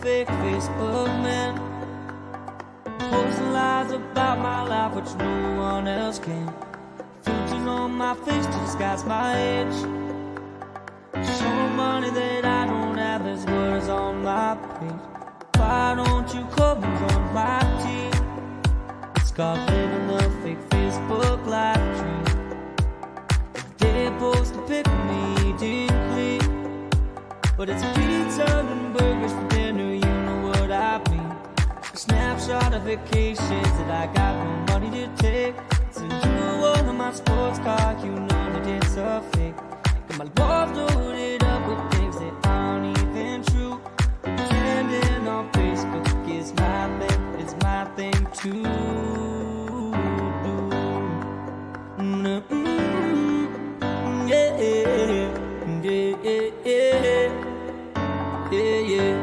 fake Facebook man, posting lies about my life which no one else can. Filters on my face to disguise my age, showing money that I don't have as words on my page. Why don't you come and join my team? It's called living the fake Facebook life dream. If they post a pic of me eating clean, but it's pizza and burgers for dinner, you know what I mean. A snapshot of vacations that I got no money to take. Send you one of my sports car, you know that it's a fake. Got my love loaded up with things that aren't even true. Pretending on Facebook is my thing to do. Yeah, yeah, yeah, yeah.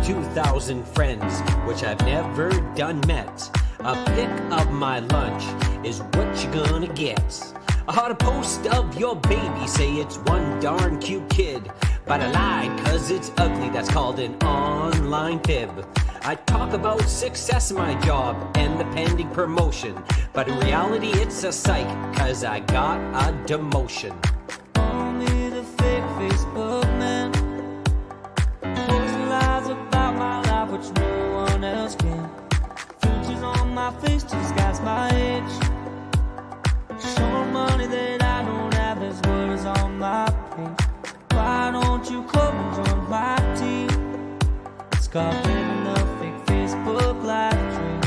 2,000 friends, which I've never done met. A pic of my lunch is what you're gonna get. A hot post of your baby, say it's one darn cute kid. But I lied, cause it's ugly, that's called an online fib. I talk about success in my job and the pending promotion, but in reality it's a psych, cause I got a demotion. Only the fake Facebook man, posting lies about my life which no one else can. Filters on my face to disguise my age, showing money that I don't have as words on my page. Why don't you come and join my team? It's called living the fake Facebook life dream.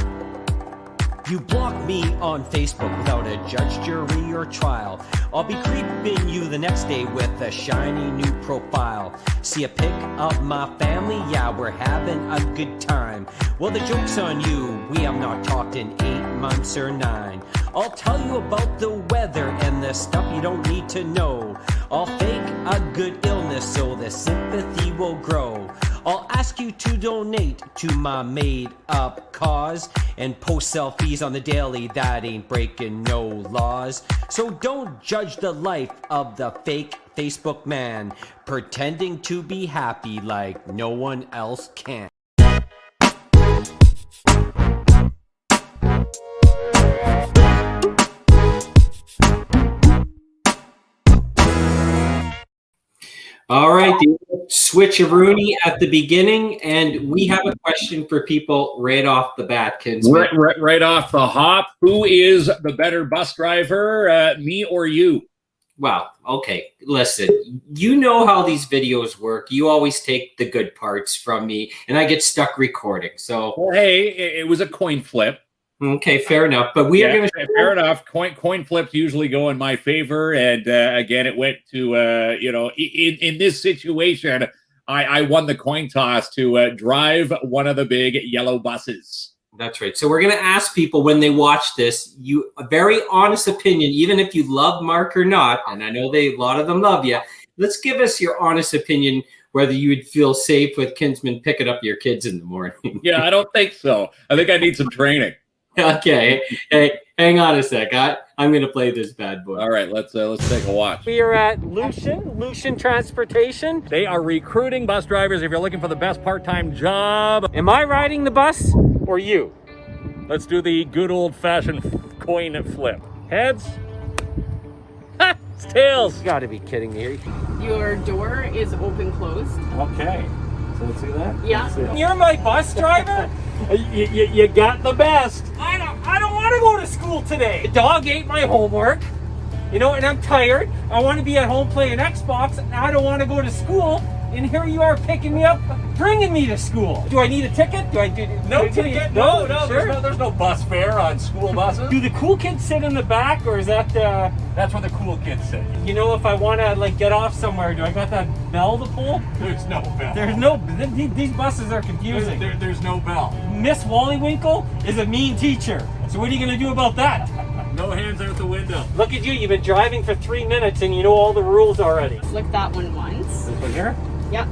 You block me on Facebook without a judge, jury, or trial. I'll be creeping you the next day with a shiny new profile. See a pic of my family? Yeah, we're having a good time. Well, the joke's on you. We have not talked in 8 months or 9. I'll tell you about the weather and the stuff you don't need to know. I'll fake a good illness so the sympathy will grow. I'll ask you to donate to my made-up cause and post selfies on the daily, that ain't breaking no laws. So don't judge the life of the fake Facebook man, pretending to be happy like no one else can. All right, the switcheroony at the beginning, and we have a question for people right off the bat, KINZ. Right off the hop, who is the better bus driver, me or you? Well, okay, listen, you know how these videos work. You always take the good parts from me, and I get stuck recording. So, well, hey, it was a coin flip. Okay, fair enough. But we are going to fair enough. Coin flips usually go in my favor, and again, it went to in this situation, I won the coin toss to drive one of the big yellow buses. That's right. So we're going to ask people when they watch this, a very honest opinion, even if you love Mark or not, and I know a lot of them love you. Let's give us your honest opinion whether you would feel safe with Kinsman picking up your kids in the morning. Yeah, I don't think so. I think I need some training. Okay. Hey, hang on a sec. I'm going to play this bad boy. All right, let's take a watch. We are at Lucian Transportation. They are recruiting bus drivers if you're looking for the best part-time job. Am I riding the bus or you? Let's do the good old-fashioned coin flip. Heads. Ha! It's tails. You gotta be kidding me. Your door is open closed. Okay. So let's see that? Yeah. You're my bus driver? you got the best. I don't want to go to school today. The dog ate my homework, you know, and I'm tired. I want to be at home playing Xbox, and I don't want to go to school. And here you are picking me up, bringing me to school. Do I need a ticket? No ticket. No. Sure? There's no bus fare on school buses. Do the cool kids sit in the back, or is that That's where the cool kids sit. You know, if I want to like get off somewhere, do I got that bell to pull? There's no bell. There's no. These buses are confusing. There's no bell. Miss Wallywinkle is a mean teacher. So what are you gonna do about that? No hands out the window. Look at you. You've been driving for 3 minutes and you know all the rules already. Flick that one once. This one here. Yep.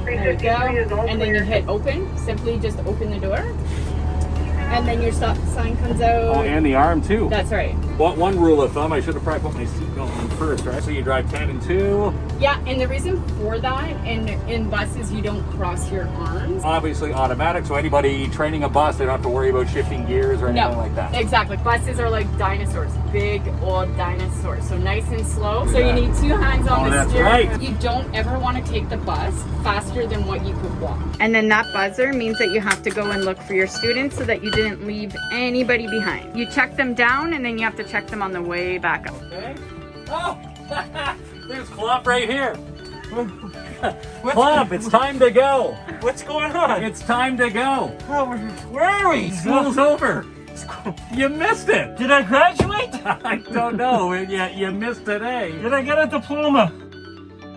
There you go. And then you hit open. Simply just open the door. And then your stop sign comes out. Oh, and the arm too. That's right. One rule of thumb, I should have probably put my seatbelt on first, right? So you drive 10 and 2. Yeah, and the reason for that, in buses, you don't cross your arms. Obviously automatic, so anybody training a bus, they don't have to worry about shifting gears or anything like that. Exactly. Buses are like dinosaurs, big old dinosaurs. So nice and slow. So you need 2 hands on the steering. Right. You don't ever want to take the bus faster than what you could walk. And then that buzzer means that you have to go and look for your students so that you didn't leave anybody behind. You check them down and then you have to check them on the way back up. Okay. Oh, there's KLOMP right here. KLOMP, it's time to go. What's going on? It's time to go. Oh, where are we? School's over. You missed it. Did I graduate? I don't know. You missed today. Did I get a diploma?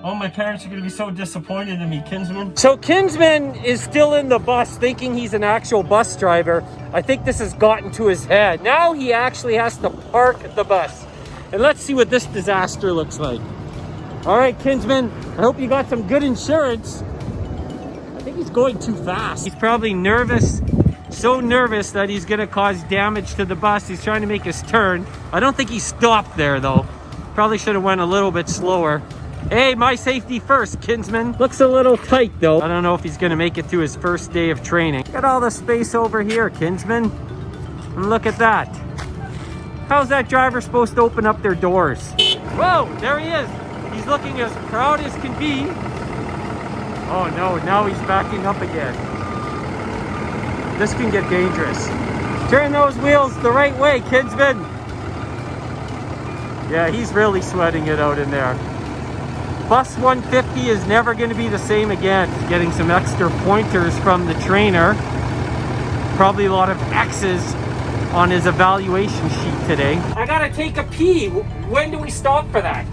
Oh, my parents are going to be so disappointed in me, Kinsman. So Kinsman is still in the bus thinking he's an actual bus driver. I think this has gotten to his head. Now he actually has to park the bus. And let's see what this disaster looks like. All right, Kinsman, I hope you got some good insurance. I think he's going too fast. He's probably nervous, so nervous that he's going to cause damage to the bus. He's trying to make his turn. I don't think he stopped there, though. Probably should have went a little bit slower. Hey, my safety first, Kinsman. Looks a little tight, though. I don't know if he's gonna make it to his first day of training. Look at all the space over here, Kinsman. And look at that. How's that driver supposed to open up their doors? Whoa, there he is. He's looking as proud as can be. Oh no, now he's backing up again. This can get dangerous. Turn those wheels the right way, Kinsman. Yeah, he's really sweating it out in there. Bus 150 is never going to be the same again. He's getting some extra pointers from the trainer. Probably a lot of X's on his evaluation sheet today. I gotta take a pee. When do we stop for that?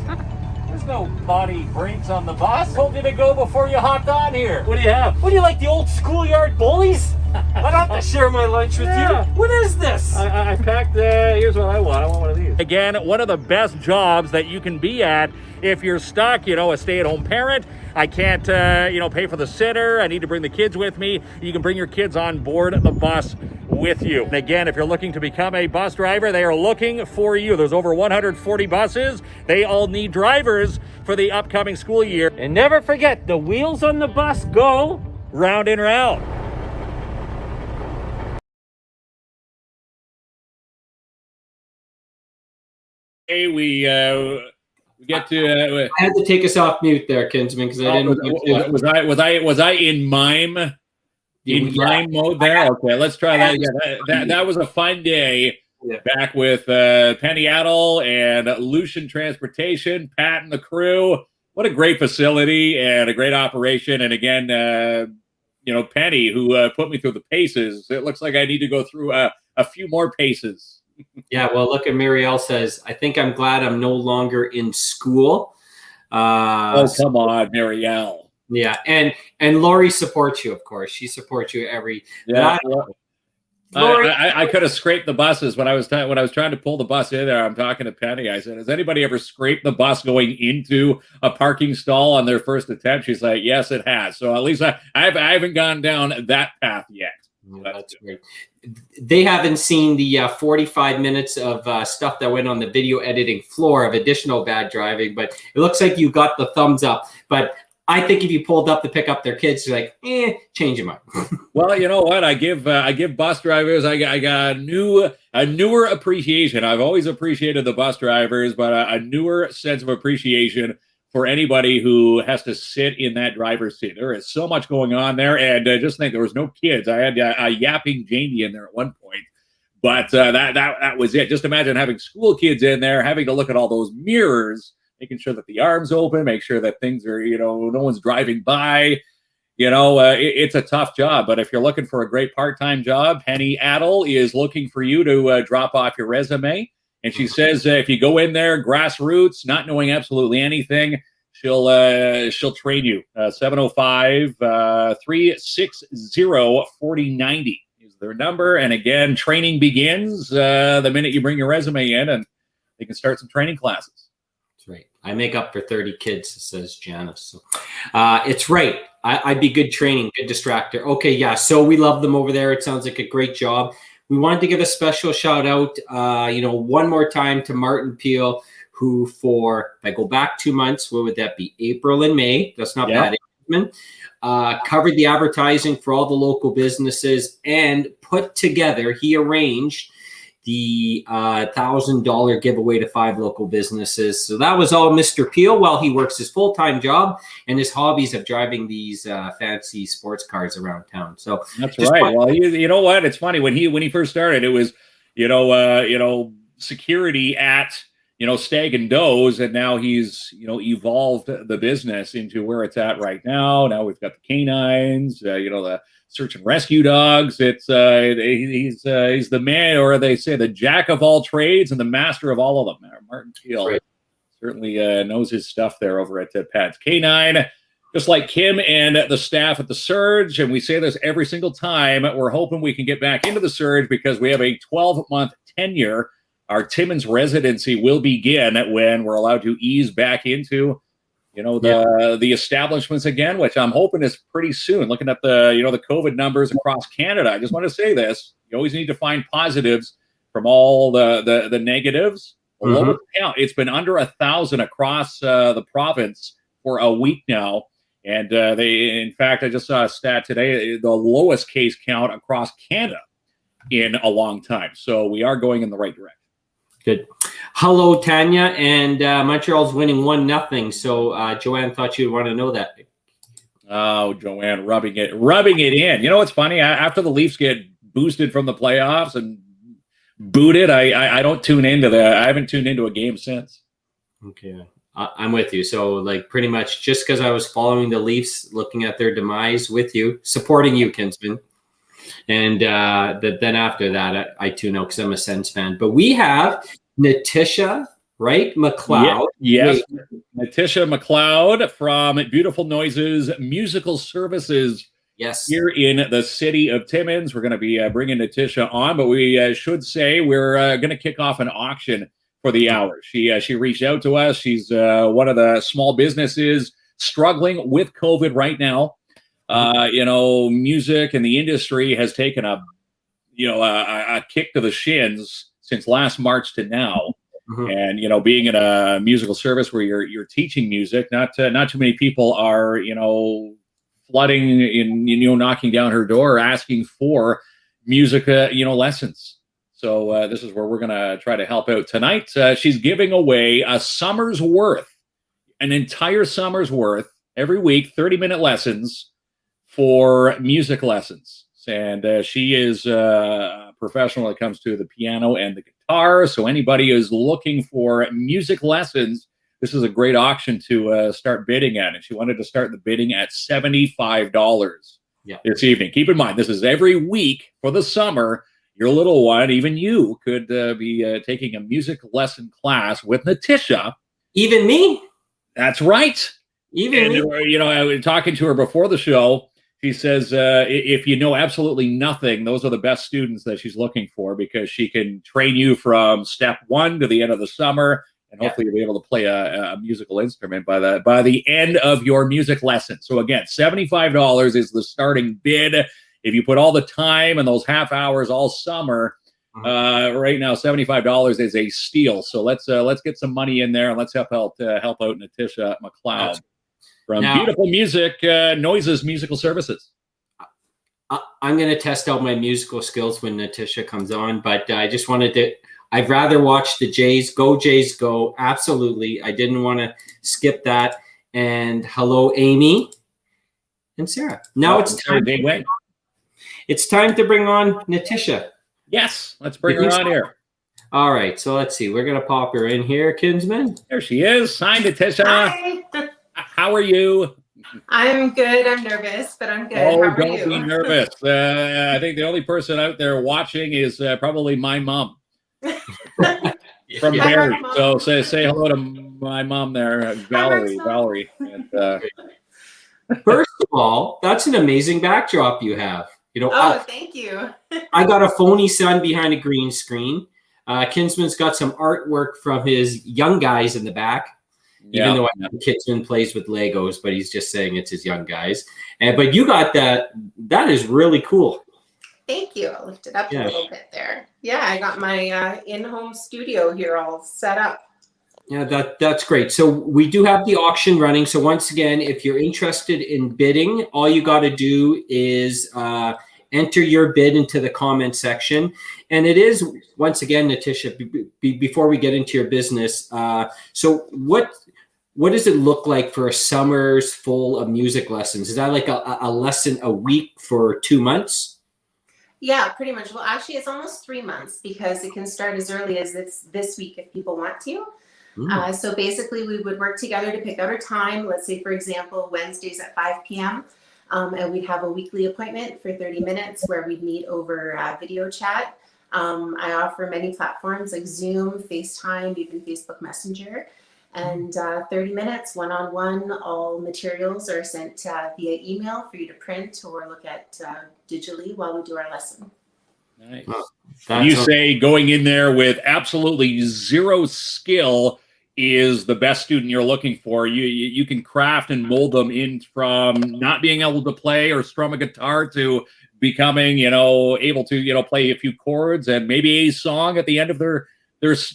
There's no potty breaks on the bus. Told you to go before you hopped on here. What do you have? What do you like, the old schoolyard bullies? I don't have to share my lunch with you. What is this? I packed, here's what I want. I want one of these. Again, one of the best jobs that you can be at if you're stuck, a stay-at-home parent. I can't, pay for the sitter. I need to bring the kids with me. You can bring your kids on board the bus with you. And again, if you're looking to become a bus driver, they are looking for you. There's over 140 buses. They all need drivers for the upcoming school year. And never forget, the wheels on the bus go round and round. Hey, we get to. I had to take us off mute there, Kinsman, because I didn't. Was I in mime? In mime mode there. Okay, let's try that again. That was a fun day. Yeah. Back with Penny Adel and Lucian Transportation, Pat and the crew. What a great facility and a great operation. And again, Penny, who put me through the paces. It looks like I need to go through a few more paces. Yeah, well, look at Marielle says, I think I'm glad I'm no longer in school. Oh, come on, Marielle. Yeah, and Lori supports you, of course. She supports you every. Yeah. I could have scraped the buses when I was trying to pull the bus in there. I'm talking to Penny. I said, "Has anybody ever scraped the bus going into a parking stall on their first attempt?" She's like, "Yes, it has." So at least I haven't gone down that path yet. Yeah, that's great. They haven't seen the 45 minutes of stuff that went on the video editing floor of additional bad driving, but it looks like you got the thumbs up. But I think if you pulled up to pick up their kids, you're like, change your mind. Well, you know what? I give bus drivers. I got a newer appreciation. I've always appreciated the bus drivers, but a newer sense of appreciation for anybody who has to sit in that driver's seat. There is so much going on there, and just think there was no kids. I had a yapping Janie in there at one point, but that was it. Just imagine having school kids in there, having to look at all those mirrors, making sure that the arm's open, make sure that things are, no one's driving by. It's a tough job. But if you're looking for a great part-time job, Penny Adel is looking for you to drop off your resume. And she says if you go in there, grassroots, not knowing absolutely anything, she'll train you. 705-360-4090 is their number. And again, training begins the minute you bring your resume in, and they can start some training classes. That's right. I make up for 30 kids, says Janice. So, it's right. I'd be good training, good distractor. Okay, yeah. So we love them over there. It sounds like a great job. we wanted to give a special shout out, one more time to Martin Peel, who if I go back 2 months, what would that be? April and May. That's not bad. Covered the advertising for all the local businesses and he arranged the $1,000 giveaway to 5 local businesses. So that was all Mr. Peel while he works his full-time job and his hobbies of driving these fancy sports cars around town. So that's right. Well, you know what? It's funny when he first started, it was security at Stag and Doe's, and now he's evolved the business into where it's at right now. Now we've got the canines, the search and rescue dogs. It's he's the man, or they say the jack of all trades and the master of all of them. Martin Peel certainly knows his stuff there over at Pat's Canine, just like Kim and the staff at the Surge. And we say this every single time. We're hoping we can get back into the Surge because we have a 12-month tenure. Our Timmins residency will begin when we're allowed to ease back into, the establishments again, which I'm hoping is pretty soon. Looking at the COVID numbers across Canada, I just want to say this: you always need to find positives from all the negatives. Lower count, it's been under 1,000 across the province for a week now, and in fact, I just saw a stat today: the lowest case count across Canada in a long time. So we are going in the right direction. Good. Hello, Tanya, and Montreal's winning 1-0. So Joanne thought you'd want to know that. Oh, Joanne, rubbing it in. You know what's funny? After the Leafs get boosted from the playoffs and booted, I don't tune into I haven't tuned into a game since. Okay, I'm with you. So pretty much just because I was following the Leafs, looking at their demise with you, supporting you, Kinsman. And then after that, I tune out because I'm a Sens fan. But we have Natisha, right? McLeod. Yes. Natisha McLeod from Beautiful Noises Musical Services. Yes. Here in the city of Timmins. We're going to be bringing Natisha on, but we should say we're going to kick off an auction for the hour. She reached out to us. She's one of the small businesses struggling with COVID right now. Music and the industry has taken a kick to the shins since last March to now. And, being in a musical service where you're teaching music, not too many people are, flooding in, knocking down her door, asking for music, lessons. So this is where we're going to try to help out tonight. She's giving away a summer's worth, an entire summer's worth every week, 30-minute lessons for music lessons. And she is a professional when it comes to the piano and the guitar. So anybody who's looking for music lessons, this is a great auction to start bidding at. And she wanted to start the bidding at $75 this evening. Keep in mind, this is every week for the summer. Your little one, even you, could be taking a music lesson class with Natisha. Even me? That's right. Even me? I was talking to her before the show. She says, if you know absolutely nothing, those are the best students that she's looking for, because she can train you from step 1 to the end of the summer, and hopefully you'll be able to play a musical instrument by the end of your music lesson. So again, $75 is the starting bid. If you put all the time and those half hours all summer, right now $75 is a steal. So let's get some money in there, and let's help out Natisha McLeod. From Beautiful Noises Musical Services. I'm going to test out my musical skills when Natisha comes on, but I just wanted to, I'd rather watch the Jays go. Absolutely. I didn't want to skip that. And hello, Amy and Sarah. Now it's time to bring on Natisha. Yes, let's bring her on here. All right, so let's see. We're going to pop her in here, Kinsman. There she is. Hi, Natisha. Hi. How are you? I'm good. I'm nervous, but I'm good. Oh, how are don't you? be nervous. I think the only person out there watching is probably my mom from Barrie. So say hello to my mom there, Valerie. And, first of all, that's an amazing backdrop you have. Thank you. I got a phony sun behind a green screen. Kinsman's got some artwork from his young guys in the back. Even though I know Kinsman plays with Legos, but he's just saying it's his young guys. But you got that. That is really cool. Thank you. I'll lift it up Yeah. a little bit there. Yeah, I got my in-home studio here all set up. Yeah, that's great. So we do have the auction running. So once again, if you're interested in bidding, all you got to do is enter your bid into the comment section. And it is, once again, Natisha, before we get into your business, so what does it look like for a summer's full of music lessons? Is that like a lesson a week for 2 months? Yeah, pretty much. Well, actually, it's almost 3 months because it can start as early as this week if people want to. So basically, we would work together to pick out a time. Let's say, for example, Wednesdays at 5 p.m. And we'd have a weekly appointment for 30 minutes where we'd meet over video chat. I offer many platforms like Zoom, FaceTime, even Facebook Messenger. And 30 minutes, one-on-one, all materials are sent via email for you to print or look at digitally while we do our lesson. Nice. You say going in there with absolutely zero skill is the best student you're looking for. You can craft and mold them in from not being able to play or strum a guitar to becoming, able to, play a few chords and maybe a song at the end of their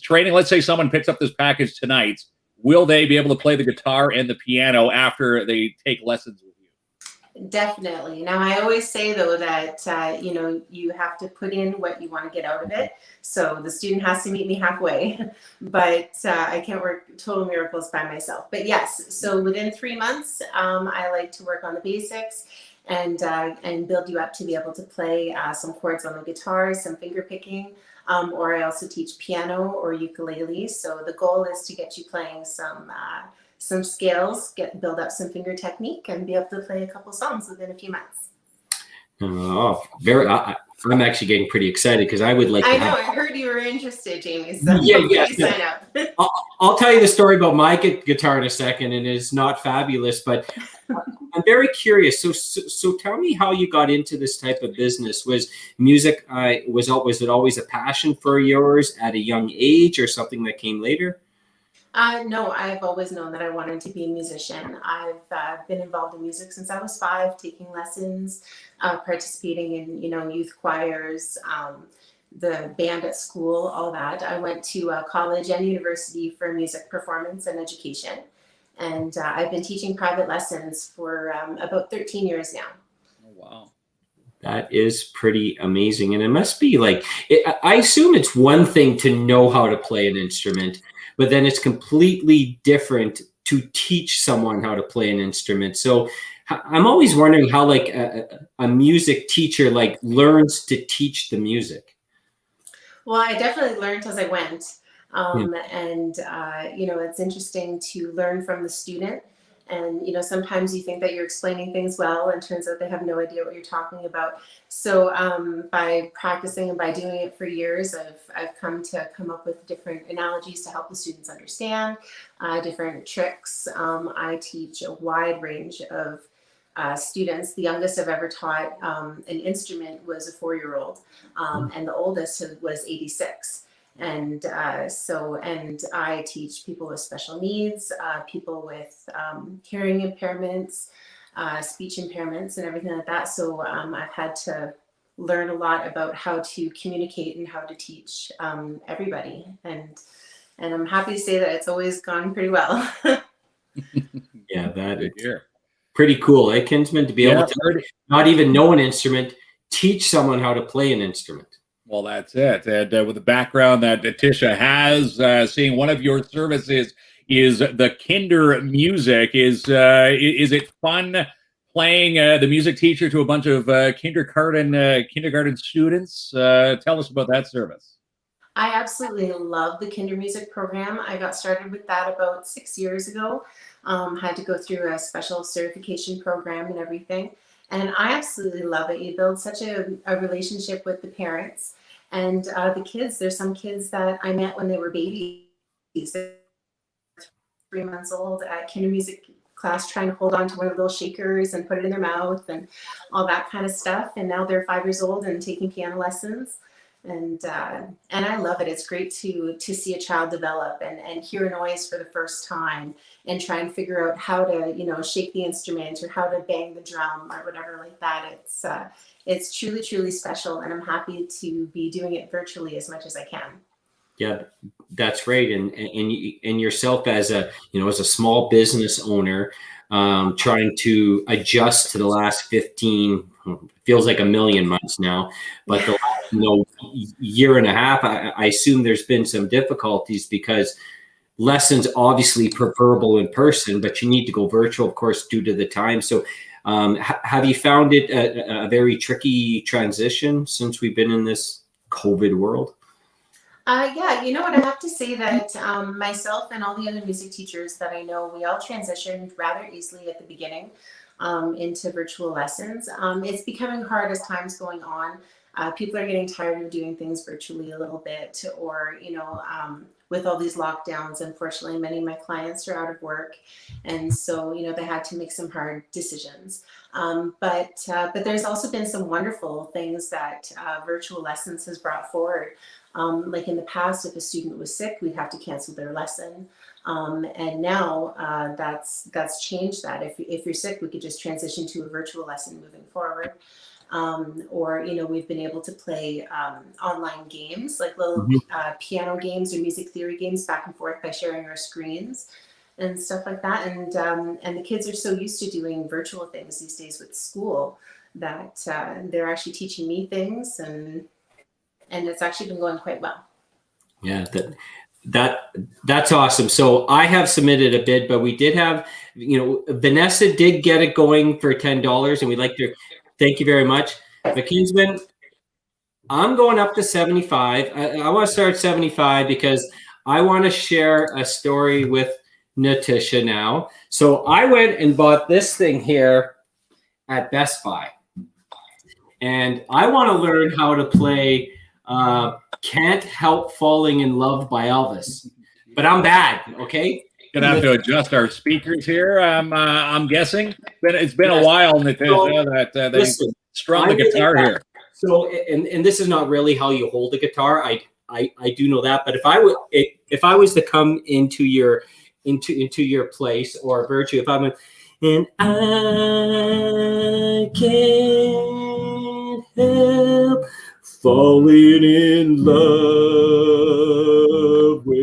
training. Let's say someone picks up this package tonight. Will they be able to play the guitar and the piano after they take lessons with you? Definitely. Now, I always say, though, that, you have to put in what you want to get out of it. So the student has to meet me halfway, but I can't work total miracles by myself. But yes, so within 3 months, I like to work on the basics and build you up to be able to play some chords on the guitar, some finger picking, or I also teach piano or ukulele. So the goal is to get you playing some scales, build up some finger technique, and be able to play a couple songs within a few months. Oh, I'm actually getting pretty excited because I would like. I heard you were interested, Jamie. So sign up. I'll tell you the story about my guitar in a second, and it's not fabulous, but I'm very curious. So tell me how you got into this type of business. Was music was it always a passion for yours at a young age, or something that came later? No, I've always known that I wanted to be a musician. I've been involved in music since I was 5, taking lessons, participating in, youth choirs, the band at school, all that. I went to college and university for music performance and education. And I've been teaching private lessons for about 13 years now. Oh, wow. That is pretty amazing. And it must be I assume it's one thing to know how to play an instrument, but then it's completely different to teach someone how to play an instrument. So I'm always wondering how a music teacher learns to teach the music. Well, I definitely learned as I went. And, it's interesting to learn from the student. And, sometimes you think that you're explaining things well, and turns out they have no idea what you're talking about. So by practicing and by doing it for years, I've come up with different analogies to help the students understand, different tricks. I teach a wide range of students. The youngest I've ever taught an instrument was a 4-year-old, and the oldest was 86. And I teach people with special needs, people with hearing impairments, speech impairments, and everything like that. So I've had to learn a lot about how to communicate and how to teach everybody. And I'm happy to say that it's always gone pretty well. Yeah, that is pretty cool, Kinsman, to be able to not even know an instrument, teach someone how to play an instrument. Well, that's it. And with the background that Natisha has, seeing one of your services is the Kinder Music. Is it fun playing the music teacher to a bunch of kindergarten students? Tell us about that service. I absolutely love the Kinder Music program. I got started with that about 6 years ago. Had to go through a special certification program and everything. And I absolutely love it. You build such a relationship with the parents and the kids. There's some kids that I met when they were babies, 3 months old, at Kinder Music class, trying to hold on to one of the little shakers and put it in their mouth and all that kind of stuff. And now they're 5 years old and taking piano lessons. And I love it. It's great to see a child develop and hear a noise for the first time and try and figure out how to, you know, shake the instrument or how to bang the drum or whatever like that. It's truly, truly special, and I'm happy to be doing it virtually as much as I can. Yeah, that's right. And yourself as a, you know, as a small business owner, trying to adjust to the last 15, feels like a million months now, but the last, you know, year and a half, I assume there's been some difficulties because lessons obviously preferable in person, but you need to go virtual, of course, due to the time. So have you found it a very tricky transition since we've been in this COVID world? Yeah, you know what, I have to say that myself and all the other music teachers that I know, we all transitioned rather easily at the beginning into virtual lessons. It's becoming hard as time's going on. People are getting tired of doing things virtually a little bit, or, you know, with all these lockdowns, unfortunately, many of my clients are out of work. And so, you know, they had to make some hard decisions. But there's also been some wonderful things that virtual lessons has brought forward. Like in the past, if a student was sick, we'd have to cancel their lesson. And now that's changed that. If you're sick, we could just transition to a virtual lesson moving forward. Or, you know, we've been able to play online games, like little piano games or music theory games back and forth by sharing our screens and stuff like that. And the kids are so used to doing virtual things these days with school that they're actually teaching me things, and it's actually been going quite well. Yeah, that's awesome. So I have submitted a bid, but we did have, you know, Vanessa did get it going for $10, and we'd like to thank you very much. But Kinsman, I'm going up to 75. I want to start at 75 because I want to share a story with Natisha now. So I went and bought this thing here at Best Buy, and I want to learn how to play Can't Help Falling in Love by Elvis, but I'm bad. Okay. Gonna have to adjust our speakers here. I'm guessing, it's been a while, Natisha, that they strung the guitar here. So, and this is not really how you hold a guitar. I do know that, but if I was to come into your place or virtue, if I went, and I can't help falling in love with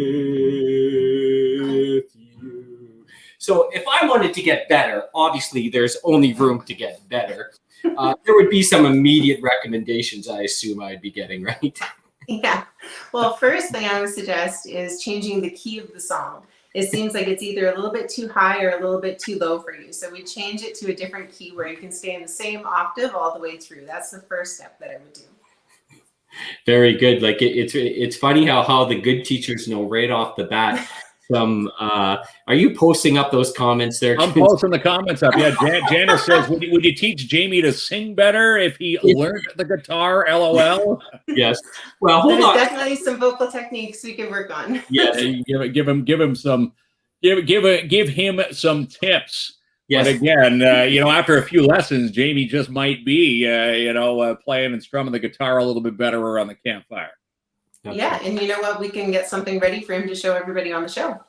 you. So if I wanted to get better, obviously there's only room to get better. There would be some immediate recommendations I assume I'd be getting, right? Yeah. Well, first thing I would suggest is changing the key of the song. It seems like it's either a little bit too high or a little bit too low for you. So we change it to a different key where you can stay in the same octave all the way through. That's the first step that I would do. Very good. Like it's funny how the good teachers know right off the bat. Are you posting up those comments there? I'm posting the comments up. Yeah, Janice says, would you teach Jamie to sing better if he learned the guitar? LOL. Yes. Well, hold There's on. definitely some vocal techniques we could work on. Yes. Give him some tips. Yes. But again, you know, after a few lessons, Jamie just might be, playing and strumming the guitar a little bit better around the campfire. Yeah, and you know what? We can get something ready for him to show everybody on the show.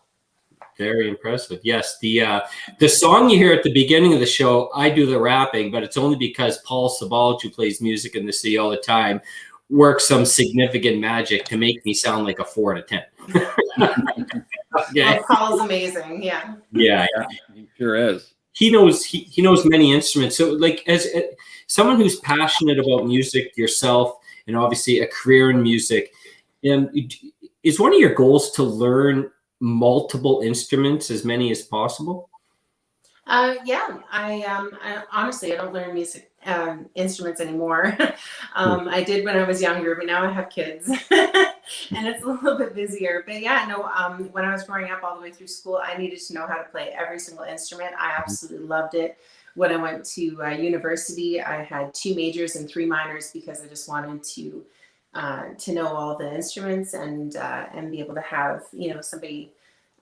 Very impressive. Yes, the song you hear at the beginning of the show, I do the rapping, but it's only because Paul Sabalch, who plays music in the city all the time, works some significant magic to make me sound like a 4 out of 10. Yeah, Paul's amazing. Yeah. Yeah, he sure is. He knows many instruments. So, like, as someone who's passionate about music yourself, and obviously a career in music, is one of your goals to learn multiple instruments, as many as possible? Yeah, I honestly, I don't learn music instruments anymore. I did when I was younger, but now I have kids and it's a little bit busier. But yeah, no, when I was growing up all the way through school, I needed to know how to play every single instrument. I absolutely loved it. When I went to university, I had 2 majors and 3 minors because I just wanted to know all the instruments and be able to have, you know, somebody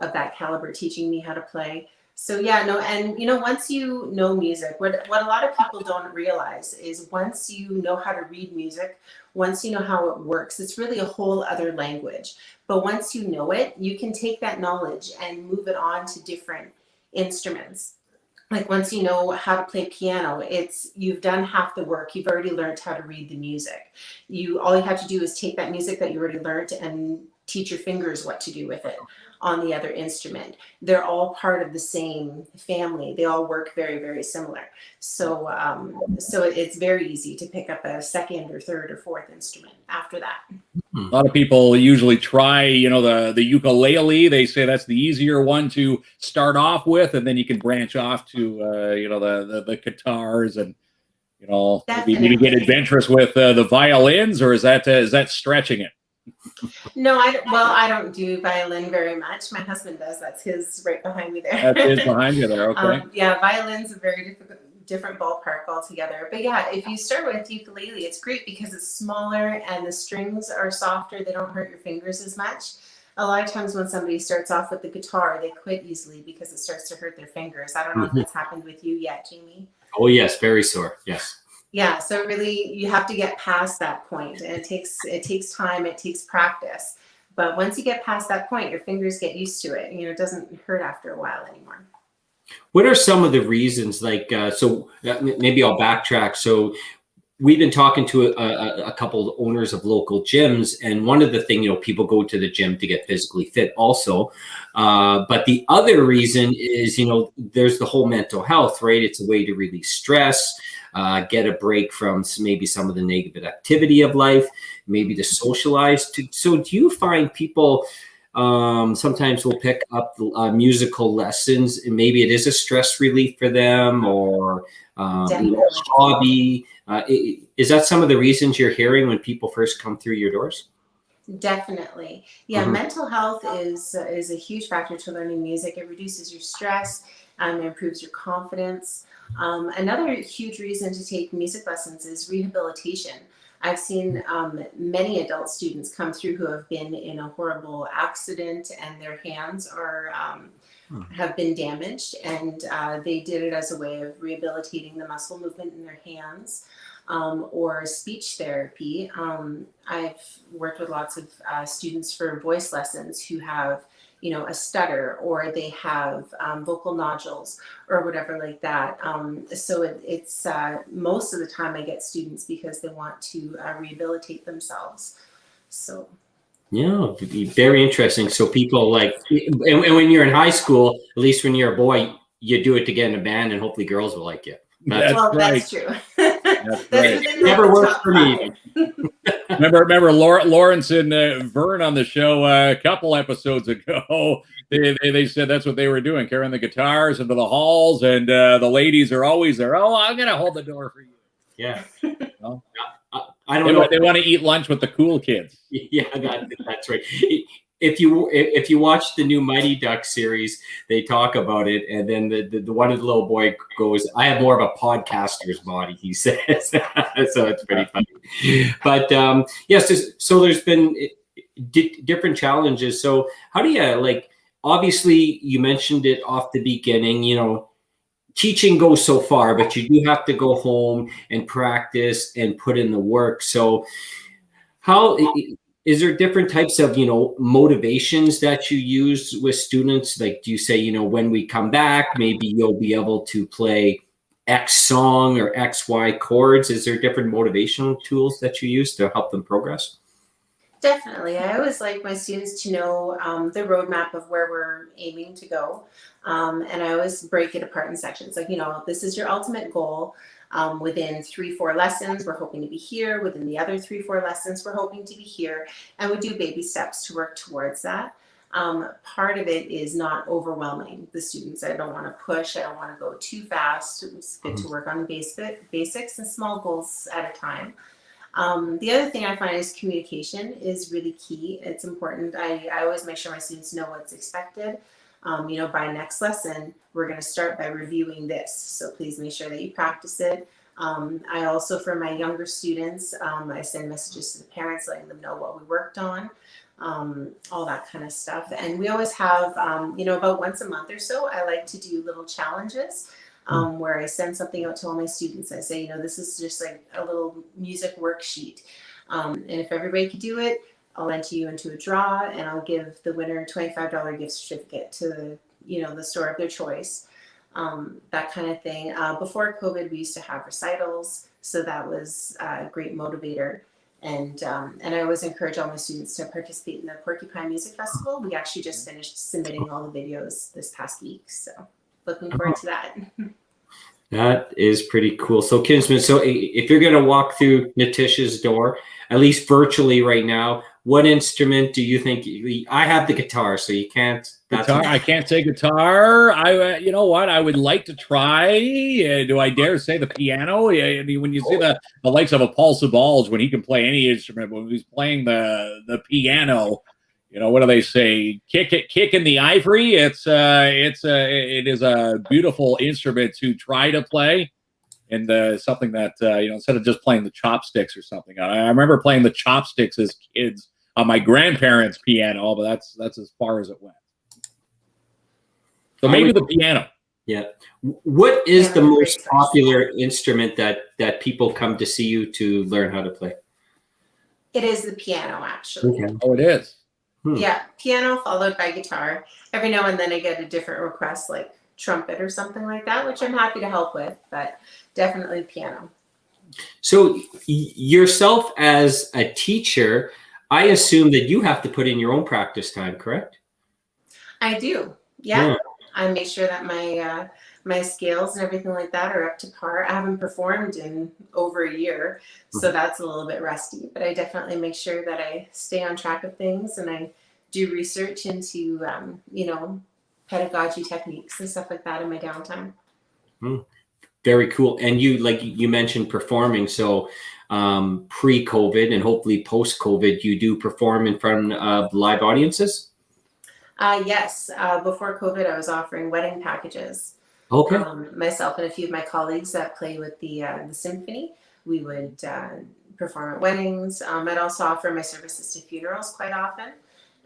of that caliber teaching me how to play. So yeah, no, and you know, once you know music, what a lot of people don't realize is once you know how to read music, once you know how it works, it's really a whole other language. But once you know it, you can take that knowledge and move it on to different instruments. Like once you know how to play piano, you've done half the work. You've already learned how to read the music. All you have to do is take that music that you already learned and teach your fingers what to do with it on the other instrument. They're all part of the same family. They all work very, very similar. So it's very easy to pick up a second or third or fourth instrument after that. A lot of people usually try, the ukulele. They say that's the easier one to start off with, and then you can branch off to, the guitars, and maybe get adventurous with the violins, or is that stretching it? No, I don't do violin very much. My husband does. That's his right behind me there. That's his behind you there. Okay. Yeah, violin's a very different ballpark altogether. But yeah, if you start with ukulele, it's great because it's smaller and the strings are softer. They don't hurt your fingers as much. A lot of times when somebody starts off with the guitar, they quit easily because it starts to hurt their fingers. I don't know if that's happened with you yet, Jamie. Oh yes, very sore. Yes. Yeah, so really you have to get past that point, and it takes time, it takes practice. But once you get past that point, your fingers get used to it. It doesn't hurt after a while anymore. What are some of the reasons? Maybe I'll backtrack. So we've been talking to a couple of owners of local gyms, and one of the things, people go to the gym to get physically fit also. But the other reason is, there's the whole mental health, right? It's a way to release stress, get a break from maybe some of the negative activity of life, maybe to socialize. So do you find people sometimes will pick up musical lessons, and maybe it is a stress relief for them, or a hobby? Is that some of the reasons you're hearing when people first come through your doors? Definitely. Yeah, mental health is a huge factor to learning music. It reduces your stress, it improves your confidence. Another huge reason to take music lessons is rehabilitation. I've seen many adult students come through who have been in a horrible accident and their hands have been damaged, and they did it as a way of rehabilitating the muscle movement in their hands, or speech therapy. I've worked with lots of students for voice lessons who have a stutter, or they have vocal nodules or whatever like that. So it's most of the time I get students because they want to rehabilitate themselves. So. Yeah, very interesting. So people and when you're in high school, at least when you're a boy, you do it to get in a band, and hopefully girls will like you. That's true. That's right. Never worked for me. Remember Lawrence and Vern on the show a couple episodes ago. They said that's what they were doing, carrying the guitars into the halls, and the ladies are always there. Oh, I'm gonna hold the door for you. Yeah. Well, I don't know. They want to eat lunch with the cool kids. Yeah, that's right. If you watch the new Mighty Ducks series, they talk about it, and then the one little boy goes, "I have more of a podcaster's body," he says. So it's pretty funny. But yes, so there's been different challenges. So how do you obviously you mentioned it off the beginning, teaching goes so far, but you do have to go home and practice and put in the work. So how is there different types of, motivations that you use with students? Like, do you say, when we come back, maybe you'll be able to play X song or X, Y chords? Is there different motivational tools that you use to help them progress? Definitely. I always like my students to know the roadmap of where we're aiming to go. And I always break it apart in sections. Like, this is your ultimate goal. Within 3-4 lessons, we're hoping to be here. Within the other 3-4 lessons, we're hoping to be here. And we do baby steps to work towards that. Part of it is not overwhelming the students. I don't want to push. I don't want to go too fast. It's good to work on basics and small goals at a time. The other thing I find is communication is really key. It's important. I always make sure my students know what's expected. By next lesson, we're going to start by reviewing this. So please make sure that you practice it. I also, for my younger students, I send messages to the parents letting them know what we worked on. all that kind of stuff. And we always have, you know, about once a month or so, I like to do little challenges where I send something out to all my students. I say, you know, this is just like a little music worksheet. And if everybody could do it, I'll enter you into a draw, and I'll give the winner a $25 gift certificate to, you know, the store of their choice. That kind of thing. Before COVID, we used to have recitals, so that was a great motivator. And I always encourage all my students to participate in the Porcupine Music Festival. We actually just finished submitting all the videos this past week, so looking forward to that. That is pretty cool. So Kinsman, so if you're going to walk through Natisha's door, at least virtually right now, what instrument do you think? I have the guitar, so you can't. Guitar? I can't say guitar. You know what? I would like to try. Do I dare say the piano? I mean, when you see the likes of a Paul Sabalge, when he can play any instrument, when he's playing the piano, you know, what do they say? Kick in the ivory. It is a beautiful instrument to try to play. And something that, you know, instead of just playing the chopsticks or something. I remember playing the chopsticks as kids on my grandparents' piano, but that's as far as it went. So maybe the piano. Yeah. What is the most popular instrument that people come to see you to learn how to play? It is the piano, actually. Okay. Oh, it is. Yeah, piano followed by guitar. Every now and then I get a different request, like trumpet or something like that, which I'm happy to help with, but definitely piano. So yourself as a teacher, I assume that you have to put in your own practice time, correct? I do. Yeah. I make sure that my my scales and everything like that are up to par. I haven't performed in over a year, so that's a little bit rusty, but I definitely make sure that I stay on track of things, and I do research into you know, pedagogy techniques and stuff like that in my downtime. Very cool. And you mentioned performing, so pre-COVID and hopefully post-COVID, you do perform in front of live audiences? Yes. Before COVID, I was offering wedding packages. Okay. Myself and a few of my colleagues that play with the symphony, we would perform at weddings. I'd also offer my services to funerals quite often,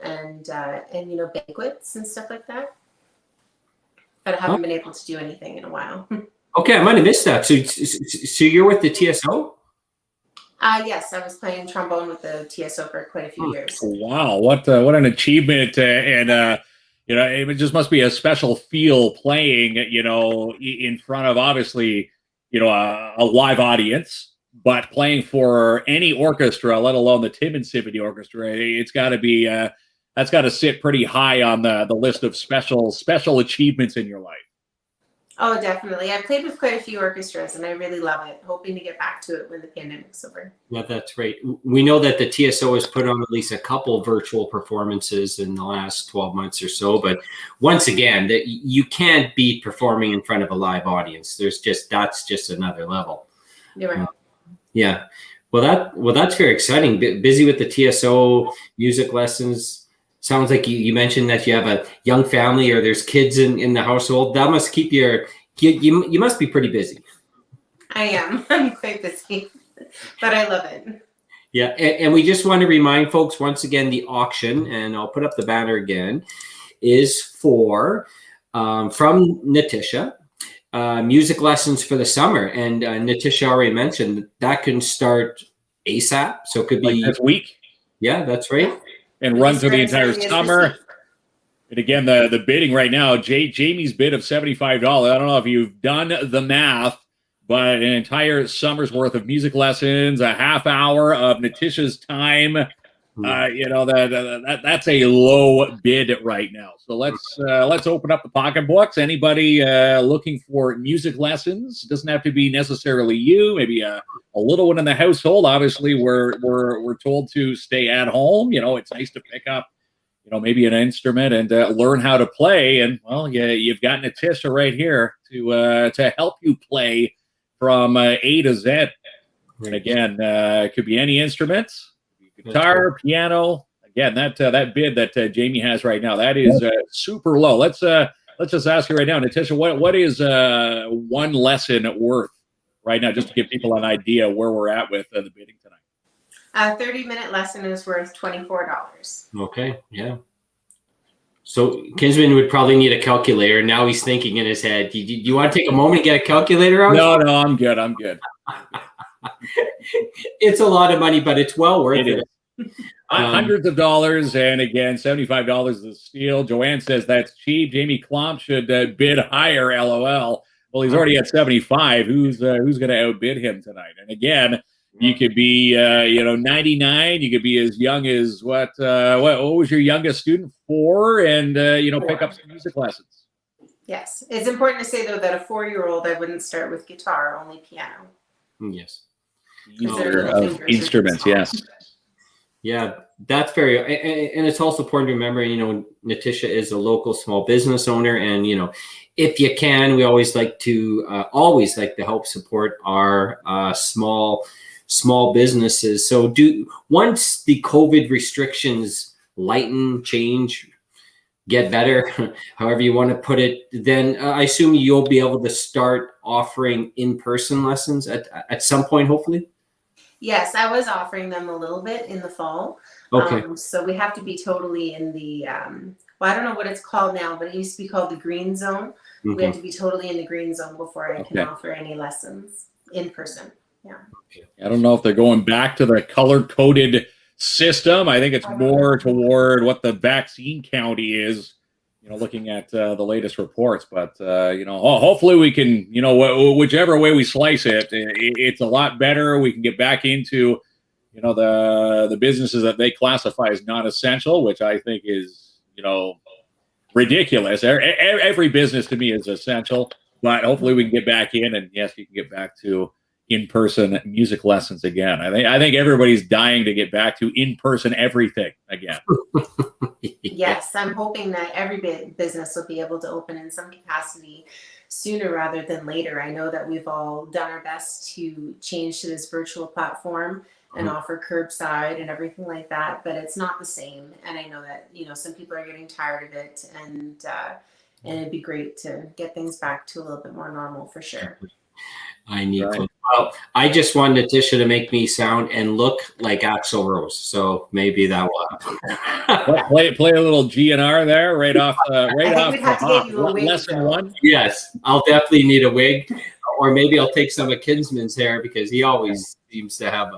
and you know, banquets and stuff like that. But I haven't been able to do anything in a while. Okay, I might have missed that. So you're with the TSO? Yes, I was playing trombone with the TSO for quite a few years. Wow, what an achievement! And you know, it just must be a special feel playing, you know, in front of obviously, you know, a live audience, but playing for any orchestra, let alone the Timmins Symphony Orchestra. It's got to be that's got to sit pretty high on the list of special achievements in your life. Oh, definitely. I've played with quite a few orchestras, and I really love it. Hoping to get back to it when the pandemic's over. Yeah, that's great. We know that the TSO has put on at least a couple virtual performances in the last 12 months or so. But once again, that you can't beat performing in front of a live audience. That's just another level. You're right. Yeah. Well, that's very exciting. Busy with the TSO, music lessons. Sounds like you mentioned that you have a young family, or there's kids in the household. That must keep you must be pretty busy. I am. I'm quite busy, but I love it. Yeah, and we just want to remind folks once again, the auction, and I'll put up the banner again, is for from Natisha, music lessons for the summer. And Natisha already mentioned that can start ASAP, so it could be like this week. Yeah, that's right. And run through the entire summer. And again, the bidding right now, Jamie's bid of $75. I don't know if you've done the math, but an entire summer's worth of music lessons, a half hour of Natisha's time. You know, that's a low bid right now. So let's open up the pocketbooks. Anybody looking for music lessons? It doesn't have to be necessarily you. Maybe a little one in the household. Obviously, we're told to stay at home. You know, it's nice to pick up, you know, maybe an instrument and learn how to play. And well, you've got Natisha right here to help you play from A to Z. And again, it could be any instrument. Guitar, piano. Again, that bid that Jamie has right now, that is super low. Let's just ask you right now, Natisha, what is one lesson worth right now, just to give people an idea where we're at with the bidding tonight? A 30-minute lesson is worth $24. Okay, yeah. So Kinsman would probably need a calculator. Now he's thinking in his head. Do you want to take a moment and get a calculator out? No, I'm good. I'm good. It's a lot of money, but it's well worth it. Hundreds of dollars, and again, $75 is a steal. Joanne says that's cheap. Jamie KLOMP should bid higher. LOL. Well, he's already at 75. Who's going to outbid him tonight? And again, you could be 99. You could be as young as what was your youngest student? 4, and pick up some music lessons. Yes, it's important to say though that a 4-year-old, I wouldn't start with guitar, only piano. Yes. Of instruments, yes. Yeah, that's very, and it's also important to remember, Natisha is a local small business owner, and, if you can, we always like to help support our small businesses. So once the COVID restrictions lighten, change, get better, however you want to put it, then I assume you'll be able to start offering in-person lessons at some point, hopefully? Yes, I was offering them a little bit in the fall. Okay. So we have to be totally in the, I don't know what it's called now, but it used to be called the green zone. Mm-hmm. We have to be totally in the green zone before I can offer any lessons in person. Yeah. I don't know if they're going back to the color-coded system. I think it's more toward what the vaccine count is, looking at the latest reports. But, hopefully we can, whichever way we slice it, it's a lot better. We can get back into, the businesses that they classify as non-essential, which I think is, ridiculous. Every business to me is essential, but hopefully we can get back in, and yes, you can get back to in-person music lessons again. I think everybody's dying to get back to in-person everything again. Yes, I'm hoping that every business will be able to open in some capacity sooner rather than later. I know that we've all done our best to change to this virtual platform and offer curbside and everything like that, but it's not the same. And I know that, some people are getting tired of it, and it'd be great to get things back to a little bit more normal for sure. I need to. Well, I just want Natisha to make me sound and look like Axl Rose, so maybe that will happen. play a little GNR there, right off the hop. Lesson 1. Yes, I'll definitely need a wig, or maybe I'll take some of Kinsman's hair because he always seems to have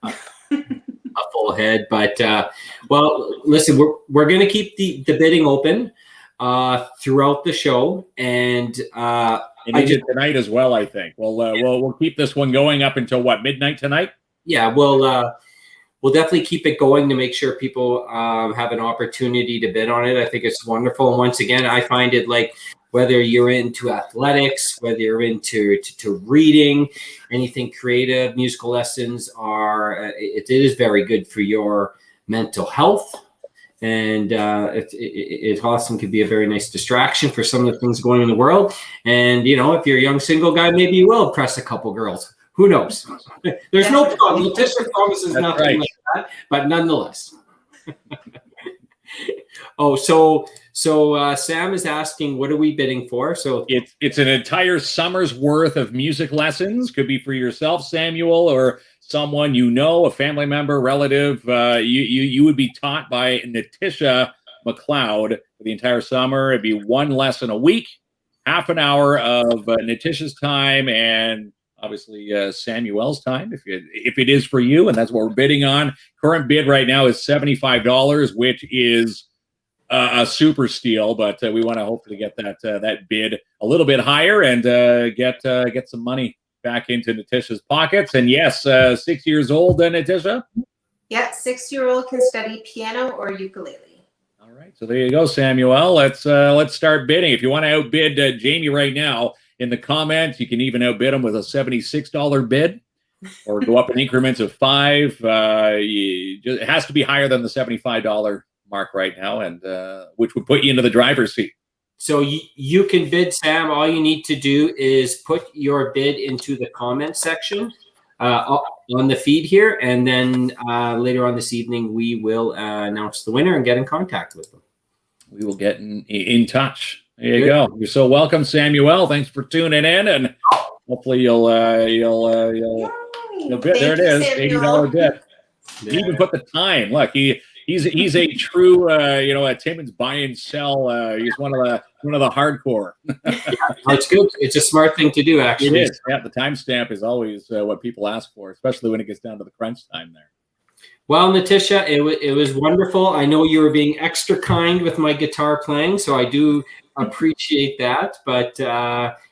a full head. But well, listen, we're going to keep the bidding open throughout the show, and. Tonight as well, I think. We'll keep this one going up until what, midnight tonight? Yeah, we'll definitely keep it going to make sure people have an opportunity to bid on it. I think it's wonderful. And once again, I find it like whether you're into athletics, whether you're into reading, anything creative, musical lessons it is very good for your mental health. And it also can be a very nice distraction for some of the things going on in the world. And, if you're a young single guy, maybe you will impress a couple girls. Who knows? There's no problem. Natisha promises nothing like that, but nonetheless. So Sam is asking, what are we bidding for? So it's an entire summer's worth of music lessons. Could be for yourself, Samuel, or someone a family member, relative. You would be taught by Natisha McLeod for the entire summer. It'd be one lesson a week, half an hour of Natisha's time, and obviously Samuel's time, if it is for you, and that's what we're bidding on. Current bid right now is $75, which is a super steal, but we want to hopefully get that bid a little bit higher and get some money back into Natisha's pockets. And yes, 6 years old, Natisha? Yeah, 6-year-old can study piano or ukulele. All right, so there you go, Samuel. Let's start bidding. If you want to outbid Jamie right now, in the comments, you can even outbid him with a $76 bid, or go up in increments of 5. It has to be higher than the $75 mark right now, and which would put you into the driver's seat. So you can bid, Sam. All you need to do is put your bid into the comment section on the feed here, and then later on this evening, we will announce the winner and get in contact with them. We will get in touch. There you go. You're so welcome, Samuel. Thanks for tuning in, and hopefully you'll bid. There it is, $80 bid. He even put the time. Look, he's a true a Timmins buy and sell. He's one of the hardcore. It's good. It's a smart thing to do, actually. It is. Yeah, the timestamp is always what people ask for, especially when it gets down to the crunch time there. Well, Natisha, it was wonderful. I know you were being extra kind with my guitar playing, so I do appreciate that. But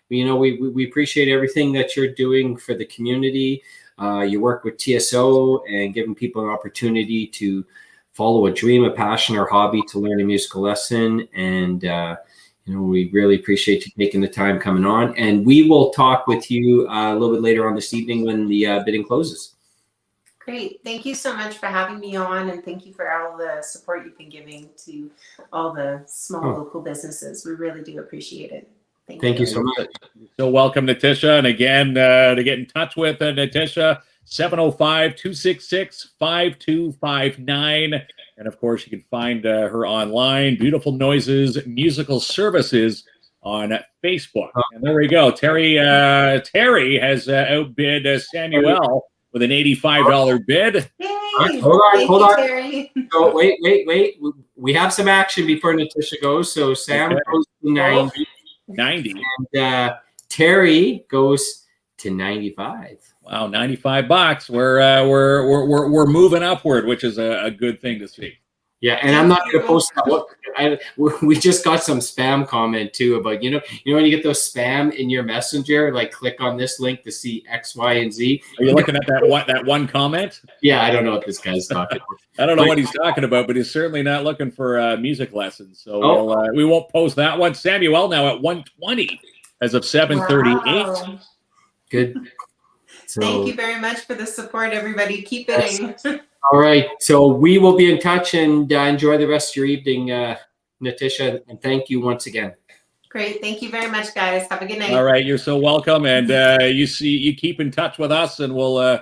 we appreciate everything that you're doing for the community. You work with TSO and giving people an opportunity to follow a dream, a passion, or hobby to learn a musical lesson. And we really appreciate you taking the time coming on. And we will talk with you a little bit later on this evening when the bidding closes. Great. Thank you so much for having me on, and thank you for all the support you've been giving to all the small local businesses. We really do appreciate it. Thank you so much. So welcome, Natisha. And again, to get in touch with Natisha, 705-266-5259. And of course, you can find her online, Beautiful Noises Musical Services on Facebook. And there we go. Terry has outbid Samuel with an $85 bid. Yay! Hold on. Terry. So wait. We have some action before Natisha goes. So Sam goes to 90. And Terry goes to 95. Wow, $95. We're moving upward, which is a good thing to see. Yeah, and I'm not going to post that. We just got some spam comment too about when you get those spam in your messenger, like click on this link to see X, Y, and Z. Are you looking at that one comment? Yeah, I don't know what this guy's talking about. I don't know what he's talking about, but he's certainly not looking for music lessons. So we won't post that one. Samuel now at 120 as of 7:38. Wow. Good. So, thank you very much for the support, everybody. Keep bidding. All right. So we will be in touch, and enjoy the rest of your evening, Natisha. And thank you once again. Great. Thank you very much, guys. Have a good night. All right. You're so welcome. And you keep in touch with us, and we'll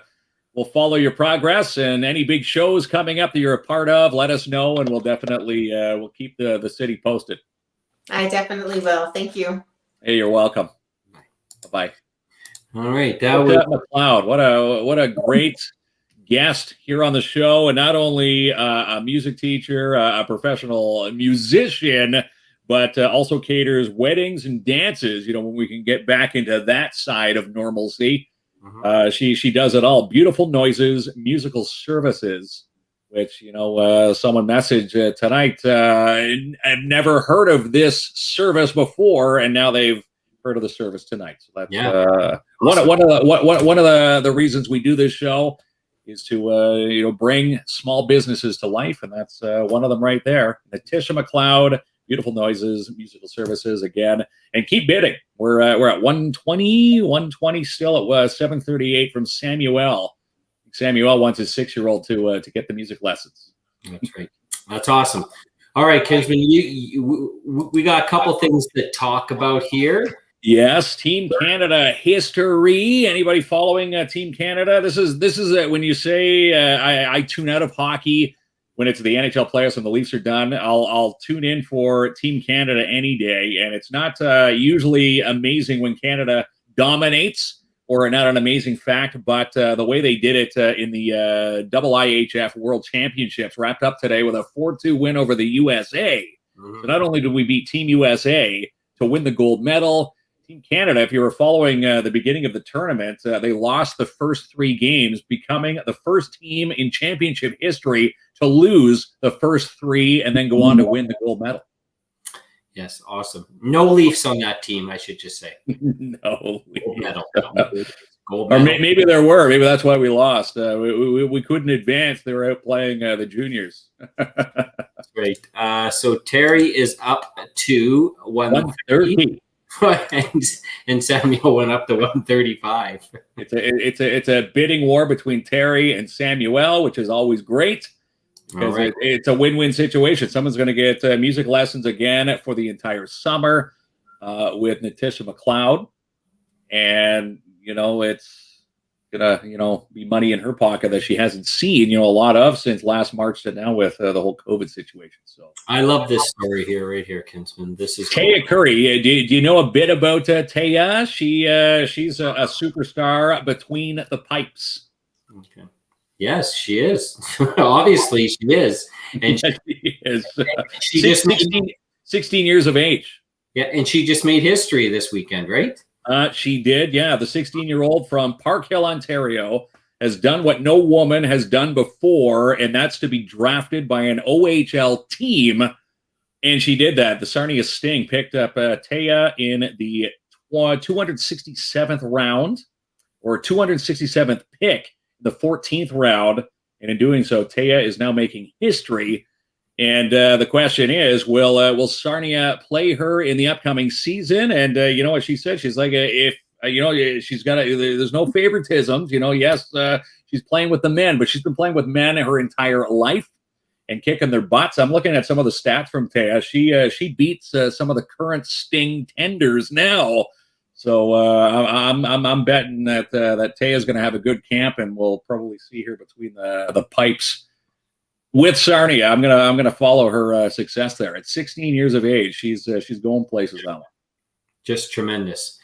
follow your progress, and any big shows coming up that you're a part of, let us know, and we'll definitely we'll keep the city posted. I definitely will. Thank you. Hey, you're welcome. Bye-bye. All right. That was McLeod. What a great guest here on the show, and not only a music teacher, a professional musician, but also caters weddings and dances. When we can get back into that side of normalcy, she does it all. Beautiful Noises Musical Services, which someone messaged tonight. I've never heard of this service before, and now they've heard of the service tonight. So that's one of the reasons we do this show is to bring small businesses to life, and that's one of them right there. Natisha McLeod, Beautiful Noises Musical Services again, and keep bidding. We're at 120 still at 7:38 from Samuel. Samuel wants his 6-year-old to get the music lessons. That's right. That's awesome. All right, Kinsman, we got a couple things to talk about here. Yes, Team Canada history. Anybody following Team Canada? This is when you say I tune out of hockey when it's the NHL playoffs and the Leafs are done. I'll tune in for Team Canada any day, and it's not usually amazing when Canada dominates, or not an amazing fact, but the way they did it in the IIHF World Championships, wrapped up today with a 4-2 win over the USA. So not only did we beat Team USA to win the gold medal, Team Canada, if you were following the beginning of the tournament, they lost the first 3 games, becoming the first team in championship history to lose the first 3 and then go on to win the gold medal. Yes, awesome. No Leafs on that team, I should just say. No gold medal. Gold Or medal. maybe there were. Maybe that's why we lost. We couldn't advance. They were out playing the juniors. That's great. So Terry is up to 130. and Samuel went up to 135. It's a bidding war between Terry and Samuel, which is always great because it's a win-win situation. Someone's going to get music lessons again for the entire summer with Natisha McLeod, and it's gonna be money in her pocket that she hasn't seen a lot of since last March to now with the whole COVID situation. So I love this story right here, Kinsman. This is Taya Curry. Do you know a bit about Taya? She's a superstar between the pipes. Okay. Yes, she is. Obviously, she is. And She is she just 16 years of age. yeah, and she just made history this weekend, right? She did, yeah. The 16-year-old from Park Hill, Ontario, has done what no woman has done before, and that's to be drafted by an OHL team. And she did that. The Sarnia Sting picked up Taya in the 267th round, or 267th pick, the 14th round. And in doing so, Taya is now making history. And the question is, will Sarnia play her in the upcoming season? And you know what she said? She's like, if you know, she's got there's no favoritisms. You know, yes, she's playing with the men, but she's been playing with men her entire life and kicking their butts. I'm looking at some of the stats from Taya. She beats some of the current Sting tenders now. So I'm betting that that Taya is going to have a good camp, and we'll probably see her between the pipes with Sarnia. I'm gonna follow her success there. At 16 years of age, she's going places. That one, just tremendous.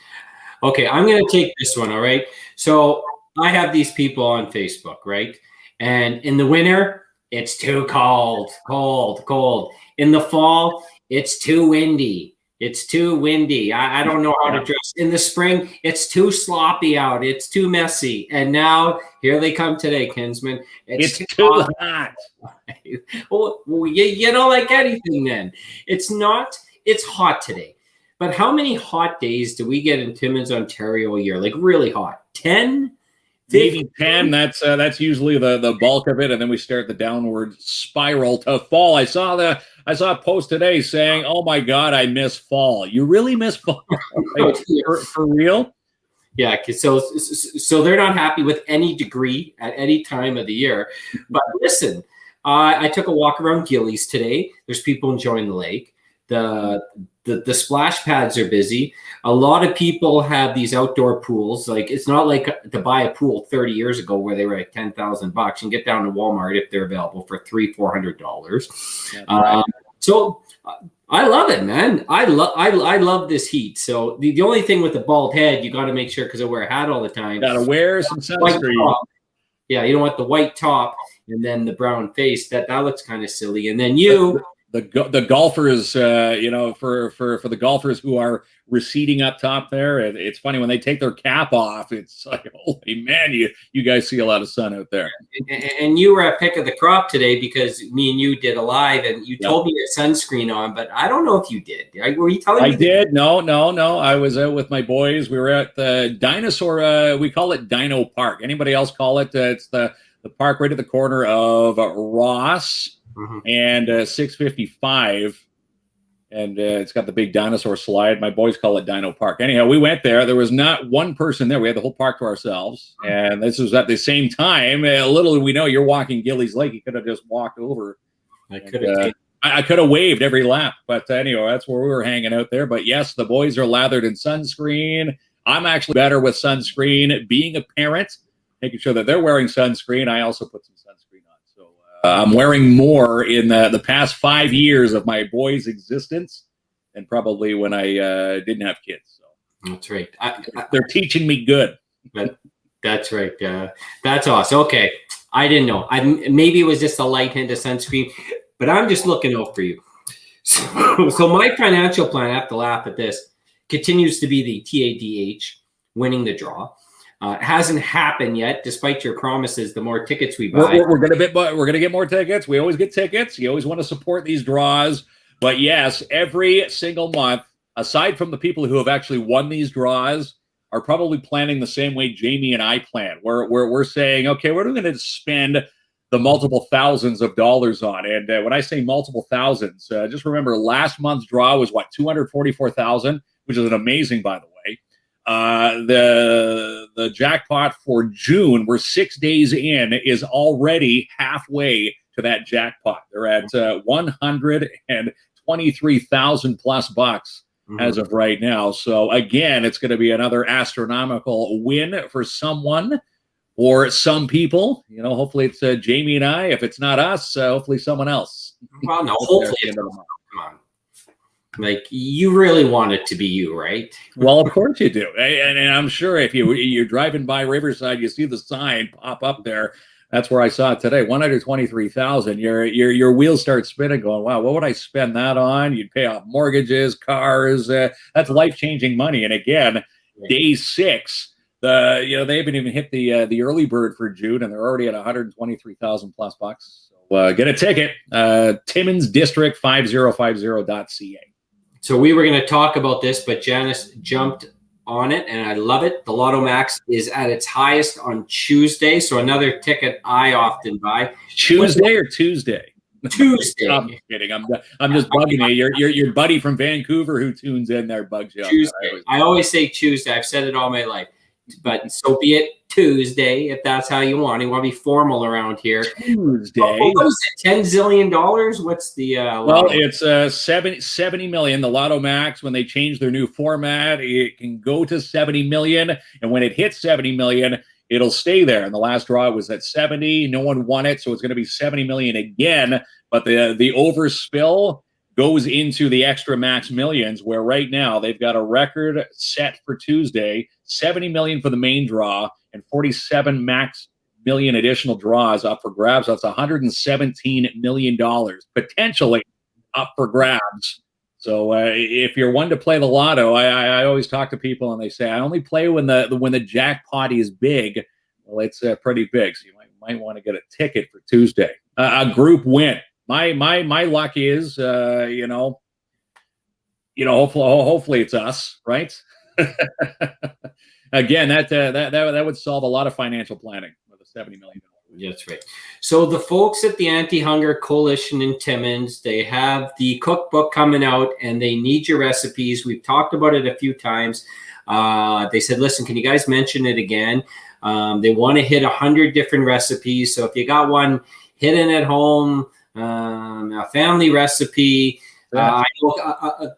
Okay, I'm gonna take this one. All right. So I have these people on Facebook, right? And in the winter, it's too cold. In the fall, it's too windy. I don't know how to dress. In the spring, it's too sloppy out. It's too messy. And now here they come today, Kinsman. It's too hot. Well, you don't like anything then. It's hot today. But how many hot days do we get in Timmins, Ontario a year? Like really hot? 10? Maybe 10. That's usually the bulk of it, and then we start the downward spiral to fall. I saw a post today saying, "Oh my God, I miss fall." You really miss fall? Like, for real? Yeah. So they're not happy with any degree at any time of the year. But listen, I took a walk around Gillies today. There's people enjoying the lake. The splash pads are busy. A lot of people have these outdoor pools. Like it's not like to buy a pool 30 years ago where they were like $10,000. You can get down to Walmart if they're available for $300-$400. So I love it, man. I love this heat. So the only thing with the bald head, you got to make sure because I wear a hat all the time. Got to wear some sunscreen. Yeah, you don't want the white top and then the brown face. That looks kind of silly. And then you. The golfers, you know, for the golfers who are receding up top there, it's funny when they take their cap off. It's like, holy man, you guys see a lot of sun out there. And you were at Pick of the Crop today because me and you did a live, and you told me you had sunscreen on, but I don't know if you did. Were you telling me? I did. No. I was out with my boys. We were at the dinosaur. We call it Dino Park. Anybody else call it? It's the park right at the corner of Ross. Mm-hmm. And 655, and it's got the big dinosaur slide. My boys call it Dino Park. Anyhow, we went there. There was not one person there. We had the whole park to ourselves, and this was at the same time. Little did we know, you're walking Gillies Lake. You could have just walked over. I could have waved every lap, but anyway, that's where we were hanging out there. But yes, the boys are lathered in sunscreen. I'm actually better with sunscreen. Being a parent, making sure that they're wearing sunscreen. I also put some sunscreen on. So I'm wearing more in the past 5 years of my boy's existence than probably when I didn't have kids. So that's right. They're teaching me good. That's right. That's awesome. Okay. I didn't know. Maybe it was just a light hint of sunscreen, but I'm just looking out for you. So my financial plan, I have to laugh at this, continues to be the TADH, winning the draw. It hasn't happened yet, despite your promises. The more tickets we buy, we're gonna get more tickets. We always get tickets. You always want to support these draws. But yes, every single month, aside from the people who have actually won these draws, are probably planning the same way Jamie and I plan. We're saying, okay, what are we going to spend the multiple thousands of dollars on? And when I say multiple thousands, just remember last month's draw was what, $244,000, which is an amazing, by the way. The jackpot for June, we're 6 days in, is already halfway to that jackpot. They're at 123,000 plus bucks. Mm-hmm. As of right now. So again, it's going to be another astronomical win for someone or some people. You know, hopefully it's Jamie and I. If it's not us, hopefully someone else. Well, no, hopefully it's come on. Like, you really want it to be you, right? Well, of course you do. And I'm sure if you're driving by Riverside, you see the sign pop up there. That's where I saw it today. 123,000. Your wheels start spinning, going, wow, what would I spend that on? You'd pay off mortgages, cars. That's life-changing money. And again, day 6, they haven't even hit the early bird for June, and they're already at 123,000 plus bucks. So get a ticket. Timmins District 5050.ca. So we were going to talk about this, but Janice jumped on it, and I love it. The Lotto Max is at its highest on Tuesday, so another ticket I often buy. Tuesday or Tuesday? Tuesday. I'm kidding. I'm just bugging you. Your buddy from Vancouver who tunes in there bugs you. Tuesday. I always say Tuesday. I've said it all my life. But so be it, Tuesday, if that's how you want. You want to be formal around here. Tuesday. What is it, $10 zillion? What's the well, it's 70 million. The Lotto Max, when they change their new format, it can go to 70 million. And when it hits 70 million, it'll stay there. And the last draw was at 70. No one won it, so it's going to be 70 million again. But the overspill goes into the extra max millions, where right now they've got a record set for Tuesday, 70 million for the main draw and 47 max million additional draws up for grabs. That's $117 million potentially up for grabs. So if you're one to play the lotto, I always talk to people and they say, I only play when the jackpot is big. Well, it's pretty big, so you might want to get a ticket for Tuesday. A group win. My luck is, hopefully it's us, right? Again, that would solve a lot of financial planning with a $70 million. That's right. So the folks at the Anti-Hunger Coalition in Timmins, they have the cookbook coming out, and they need your recipes. We've talked about it a few times. They said, listen, can you guys mention it again? They want to hit 100 different recipes. So if you got one hidden at home, a family recipe. I know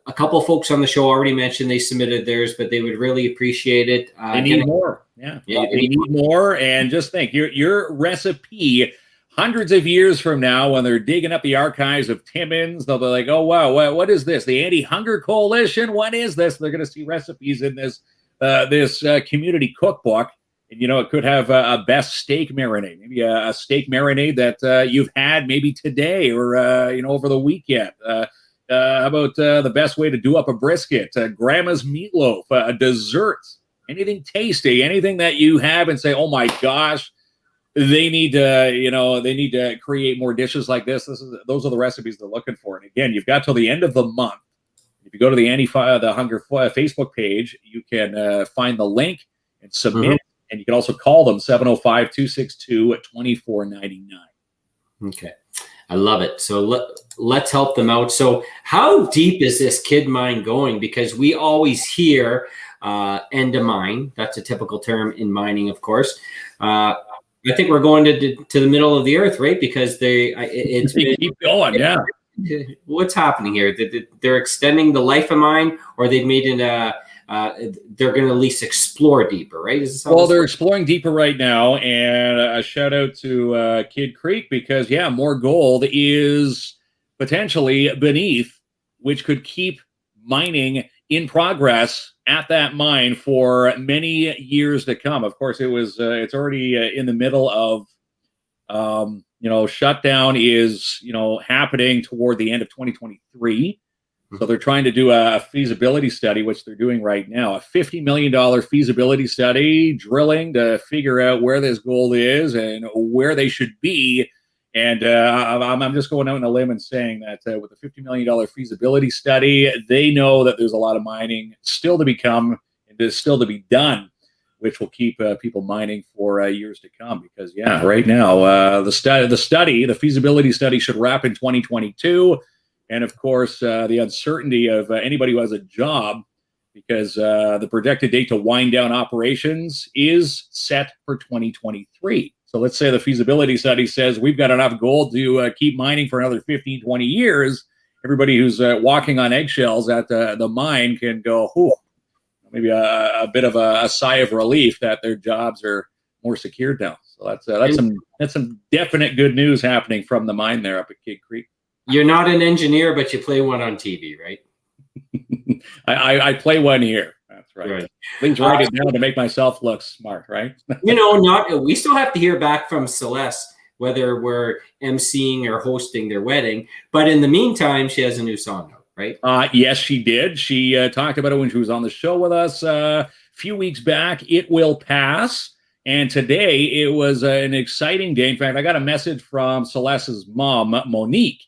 a couple of folks on the show already mentioned they submitted theirs, but they would really appreciate it. They need more. Yeah, they need more. And just think, your recipe, hundreds of years from now, when they're digging up the archives of Timmins, they'll be like, oh, wow, what is this? The Anti-Hunger Coalition? What is this? They're going to see recipes in this community cookbook. And, it could have a best steak marinade, maybe a steak marinade that you've had maybe today or, over the weekend. How about the best way to do up a brisket, grandma's meatloaf, a dessert, anything tasty, anything that you have and say, oh my gosh, they need to create more dishes like this. Those are the recipes they're looking for. And again, you've got till the end of the month. If you go to the Hunger Facebook page, you can find the link and submit. Mm-hmm. And you can also call them 705-262-2499. Okay. I love it. So let's help them out. So how deep is this kid mine going? Because we always hear end of mine. That's a typical term in mining, of course. I think we're going to the middle of the earth, right? Because they keep going. Yeah. What's happening here? They're extending the life of mine, or they've made it they're going to at least explore deeper, right? Well, they're exploring deeper right now, and a shout out to Kid Creek, because more gold is potentially beneath, which could keep mining in progress at that mine for many years to come. Of course, it's already in the middle of shutdown is happening toward the end of 2023. So they're trying to do a feasibility study, which they're doing right now, a $50 million feasibility study, drilling to figure out where this gold is and where they should be. And I'm just going out on a limb and saying that with the $50 million feasibility study, they know that there's a lot of mining still to become and is still to be done, which will keep people mining for years to come. Because, right now, the feasibility study should wrap in 2022. And of course, the uncertainty of anybody who has a job, because the projected date to wind down operations is set for 2023. So let's say the feasibility study says we've got enough gold to keep mining for another 15, 20 years. Everybody who's walking on eggshells at the mine can go, maybe a bit of a sigh of relief that their jobs are more secured now. So that's some definite good news happening from the mine there up at Kid Creek. You're not an engineer, but you play one on TV, right? I play one here. That's right. Right. Please write it down to make myself look smart, right? We still have to hear back from Celeste whether we're emceeing or hosting their wedding. But in the meantime, she has a new song out, right? Yes, she did. She talked about it when she was on the show with us a few weeks back. It Will Pass. And today it was an exciting day. In fact, I got a message from Celeste's mom, Monique,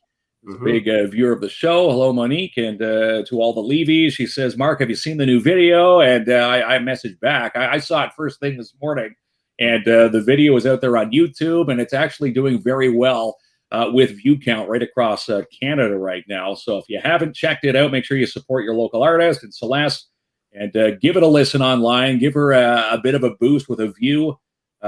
big viewer of the show. Hello, Monique. And to all the Levies, she says, Mark, have you seen the new video? And I messaged back. I saw it first thing this morning. And the video is out there on YouTube, and it's actually doing very well with view count right across Canada right now. So if you haven't checked it out, make sure you support your local artist and Celeste, and give it a listen online. Give her a bit of a boost with a view.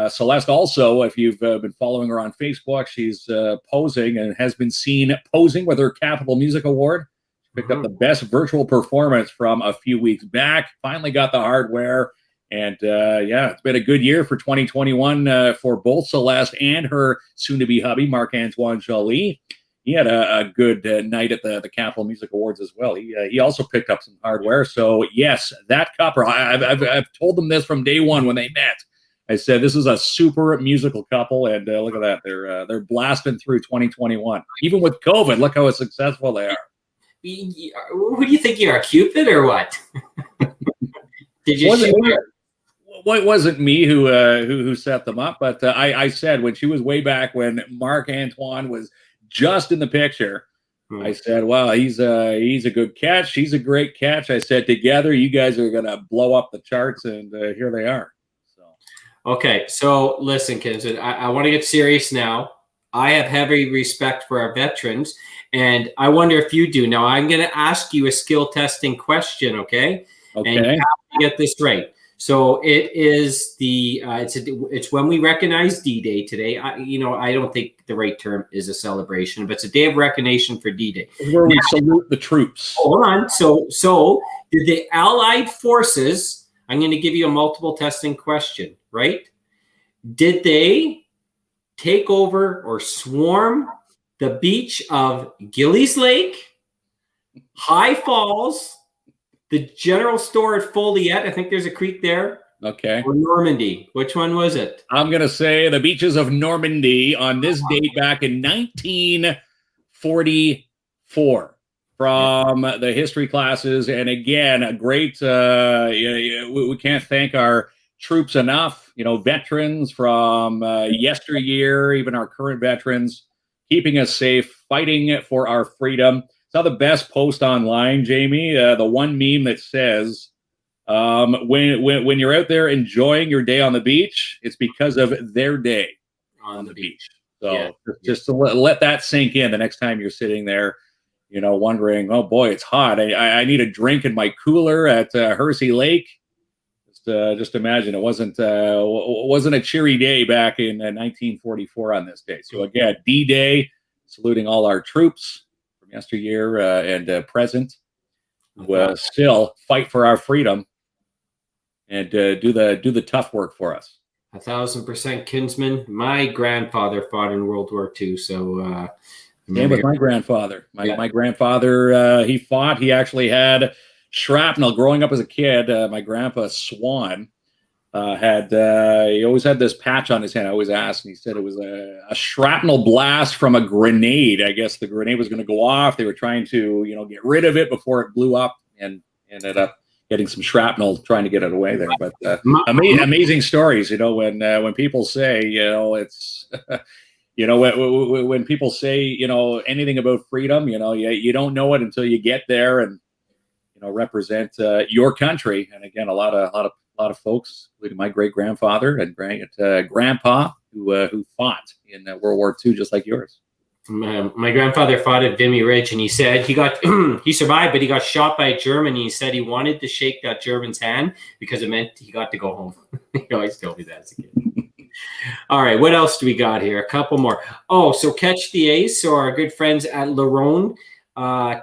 Celeste also, if you've been following her on Facebook, she's posing and has been seen posing with her Capital Music Award. She picked up the best virtual performance from a few weeks back. Finally got the hardware. And it's been a good year for 2021 for both Celeste and her soon-to-be hubby, Marc-Antoine Joly. He had a good night at the Capital Music Awards as well. He also picked up some hardware. So yes, that couple. I've told them this from day one when they met. I said this is a super musical couple, and look at that. They're blasting through 2021, even with COVID. Look how successful they are. Who do you think you are, Cupid or what? Did you? Well, it wasn't me who set them up, but I said when she was way back when Marc-Antoine was just in the picture, I said, "Wow, he's a good catch. She's a great catch." I said, "Together, you guys are gonna blow up the charts," and here they are. Okay, so listen, kids, I want to get serious now. I have heavy respect for our veterans, and I wonder if you do. Now, I'm going to ask you a skill testing question, okay? Okay. And you have to get this right. So it is it's when we recognize D-Day today. I don't think the right term is a celebration, but it's a day of recognition for D-Day. Where we salute the troops. Hold on. So did the Allied forces, I'm going to give you a multiple testing question, right? Did they take over or swarm the beach of Gillies Lake, High Falls, the general store at Folliet? I think there's a creek there. Okay. Or Normandy. Which one was it? I'm going to say the beaches of Normandy on this date back in 1944 from the history classes. And again, a great, we can't thank our troops enough, veterans from yesteryear, even our current veterans, keeping us safe, fighting for our freedom. Saw the best post online, Jamie. The one meme that says, when you're out there enjoying your day on the beach, it's because of their day on the beach. So just to let that sink in the next time you're sitting there, wondering, oh boy, it's hot. I need a drink in my cooler at Hersey Lake. Just imagine it wasn't a cheery day back in 1944 on this day. So again, D-Day, saluting all our troops yesteryear and present, who still fight for our freedom and do the tough work for us. 1,000% kinsman. My grandfather fought in World War II, so same with my grandfather. My grandfather, he fought. He actually had shrapnel growing up as a kid. My grandpa Swan he always had this patch on his hand. I always asked, and he said it was a shrapnel blast from a grenade. I guess the grenade was going to go off. They were trying to, get rid of it before it blew up, and ended up getting some shrapnel trying to get it away there. But amazing stories, when people say, it's, when people say, anything about freedom, you don't know it until you get there and, represent your country. And again, a lot of folks, including my great grandfather and grandpa, who fought in World War II, just like yours. My grandfather fought at Vimy Ridge, and he said he survived, but he got shot by a German. He said he wanted to shake that German's hand because it meant he got to go home. He always told me that as a kid. All right, what else do we got here? A couple more. Oh, so Catch the Ace, so our good friends at Larone.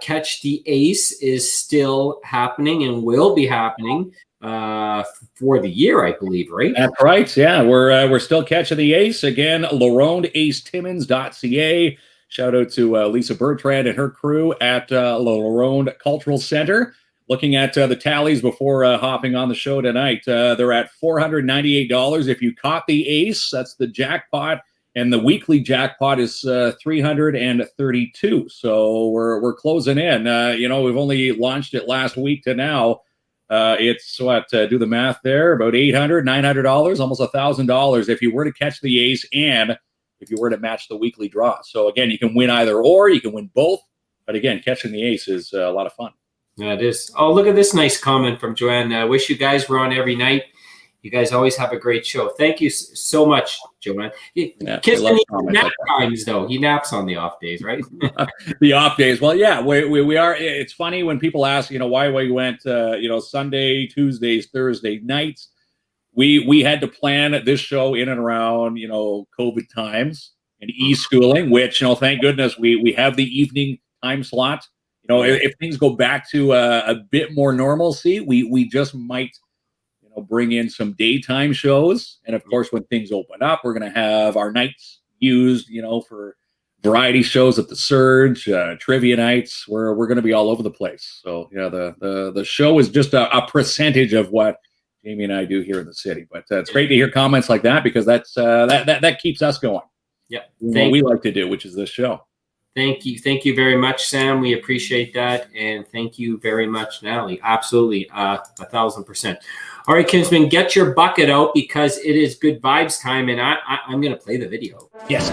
Catch the Ace is still happening and will be happening for the year, I believe, right? That's right. Yeah, we're still catching the Ace again. LaRoneAceTimmins.ca. Shout out to Lisa Bertrand and her crew at Larone Cultural Center. looking at the tallies before hopping on the show tonight, they're at $498. If you caught the ace, that's the jackpot, and the weekly jackpot is $332. So we're closing in. We've only launched it last week to now. It's what, do the math there, about $800, $900, almost $1,000 if you were to catch the ace and if you were to match the weekly draw. So again, you can win either or, you can win both. But again, catching the ace is a lot of fun. Yeah, it is. Oh, look at this nice comment from Joanne. I wish you guys were on every night. You guys always have a great show. Thank you so much, Joanne. Kiss me nap times, though. He naps on the off days, right? The off days. Well, yeah, we are. It's funny when people ask, why we went, Sunday, Tuesdays, Thursday nights. We had to plan this show in and around, COVID times and e-schooling, which, thank goodness we have the evening time slot. If things go back to a bit more normalcy, we just might, bring in some daytime shows. And of course, when things open up, we're going to have our nights used, for variety shows at the Surge, trivia nights, where we're going to be all over the place. So yeah, the show is just a percentage of what Jamie and I do here in the city. But it's great to hear comments like that, because that keeps us going. Yeah, what we like to do, which is this show. Thank you very much, Sam. We appreciate that, and thank you very much, Natalie. Absolutely, 1,000%. All right, Kinsman, get your bucket out, because it is good vibes time, and I'm going to play the video. Yes.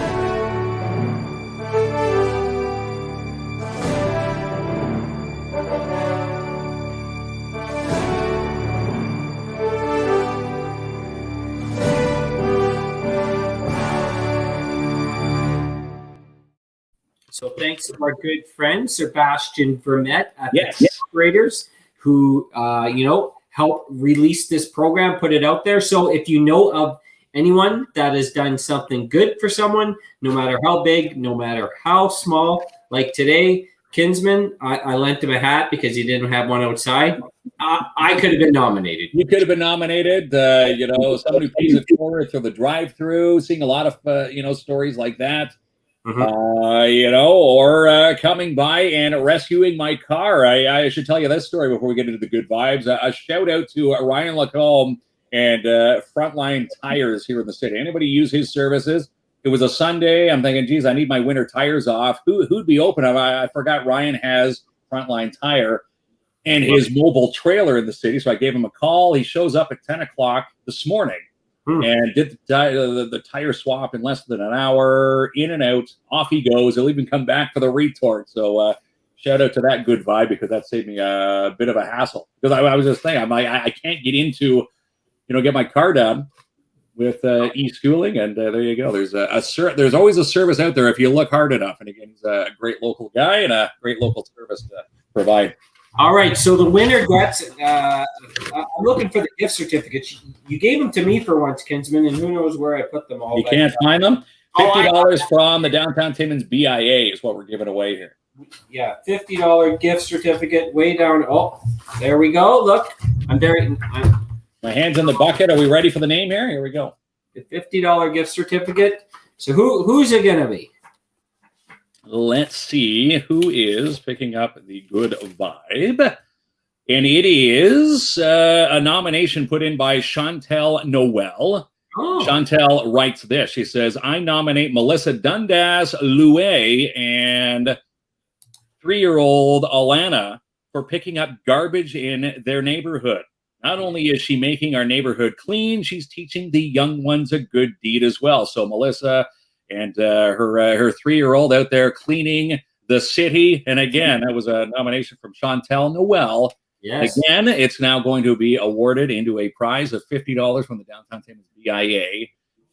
So thanks to our good friend, Sebastian Vermette at the Operators, who, helped release this program, put it out there. So if you know of anyone that has done something good for someone, no matter how big, no matter how small, like today, Kinsman, I lent him a hat because he didn't have one outside. I could have been nominated. You could have been nominated. Somebody pays it forward through the drive-through, seeing a lot of, stories like that. Or coming by and rescuing my car. I should tell you this story before we get into the good vibes. A shout out to Ryan Lacombe and Frontline Tires here in the city. Anybody use his services? It was a Sunday. I'm thinking, geez, I need my winter tires off. Who'd be open? I forgot Ryan has Frontline Tire and his mobile trailer in the city. So I gave him a call. He shows up at 10 o'clock this morning. And did the tire swap in less than an hour, in and out, off he goes. He'll even come back for the retort. So shout out to that good vibe, because that saved me a bit of a hassle. Because I was just thinking, I'm like, I can't get into, get my car done with e-schooling. And there you go. There's always a service out there if you look hard enough. And again, he's a great local guy and a great local service to provide. All right, so the winner gets, I'm looking for the gift certificates. You gave them to me for once, Kinsman, and who knows where I put them all. You can't find them? $50 from the Downtown Timmins BIA is what we're giving away here. Yeah, $50 gift certificate way down. Oh, there we go. Look, my hand's in the bucket. Are we ready for the name here? Here we go. The $50 gift certificate. So who's it going to be? Let's see who is picking up the good vibe. And it is a nomination put in by Chantel Noel. Oh. Chantel writes this. She says, I nominate Melissa Dundas, Loué, and 3-year-old Alana for picking up garbage in their neighborhood. Not only is she making our neighborhood clean, she's teaching the young ones a good deed as well. So Melissa and her 3-year-old out there cleaning the city. And again, that was a nomination from Chantel Noel. Yes. Again, it's now going to be awarded into a prize of $50 from the Downtown Timmins BIA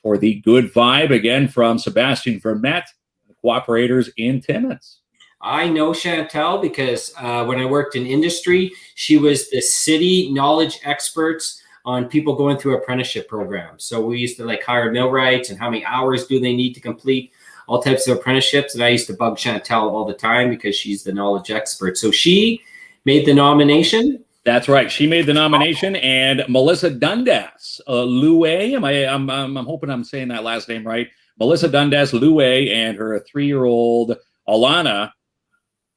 for the good vibe, again, from Sebastian Vermette, the Cooperators in Timmins. I know Chantel because when I worked in industry, she was the city knowledge experts on people going through apprenticeship programs. So we used to hire millwrights and how many hours do they need to complete all types of apprenticeships. And I used to bug Chantel all the time because she's the knowledge expert. So she made the nomination. That's right. She made the nomination, and Melissa Dundas, Loué. I'm hoping I'm saying that last name right. Melissa Dundas, Loué, and her 3-year-old Alana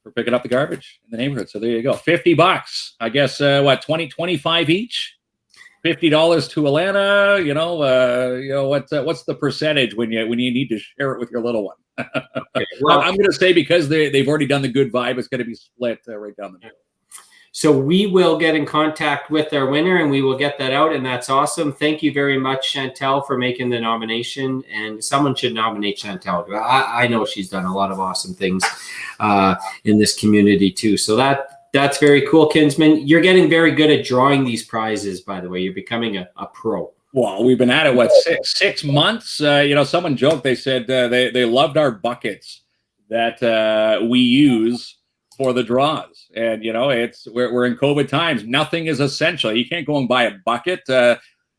for picking up the garbage in the neighborhood. So there you go. $50. I guess what, 25 each? $50 to Alana. What's the percentage when you need to share it with your little one? Okay, well, I'm going to say because they've already done the good vibe, it's going to be split right down the middle. So we will get in contact with our winner and we will get that out. And that's awesome. Thank you very much, Chantel, for making the nomination. And someone should nominate Chantel. I know she's done a lot of awesome things in this community too. So that's very cool, Kinsman. You're getting very good at drawing these prizes, by the way. You're becoming a pro. Well, we've been at it, what, six months? Someone joked, they said they loved our buckets that we use for the draws. And, we're in COVID times. Nothing is essential. You can't go and buy a bucket.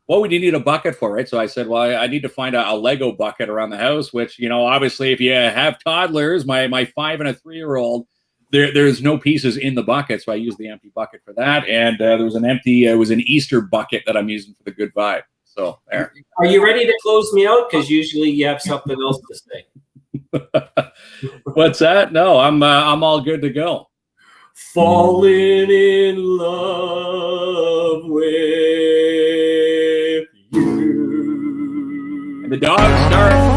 What would you need a bucket for, right? So I said, well, I need to find a Lego bucket around the house, which, obviously if you have toddlers, my 5 and a 3-year-old, there's no pieces in the bucket. So I used the empty bucket for that. And there was an Easter bucket that I'm using for the good vibe. So there. Are you ready to close me out? Because usually you have something else to say. What's that? No, I'm all good to go. Falling in love with you. And the dogs start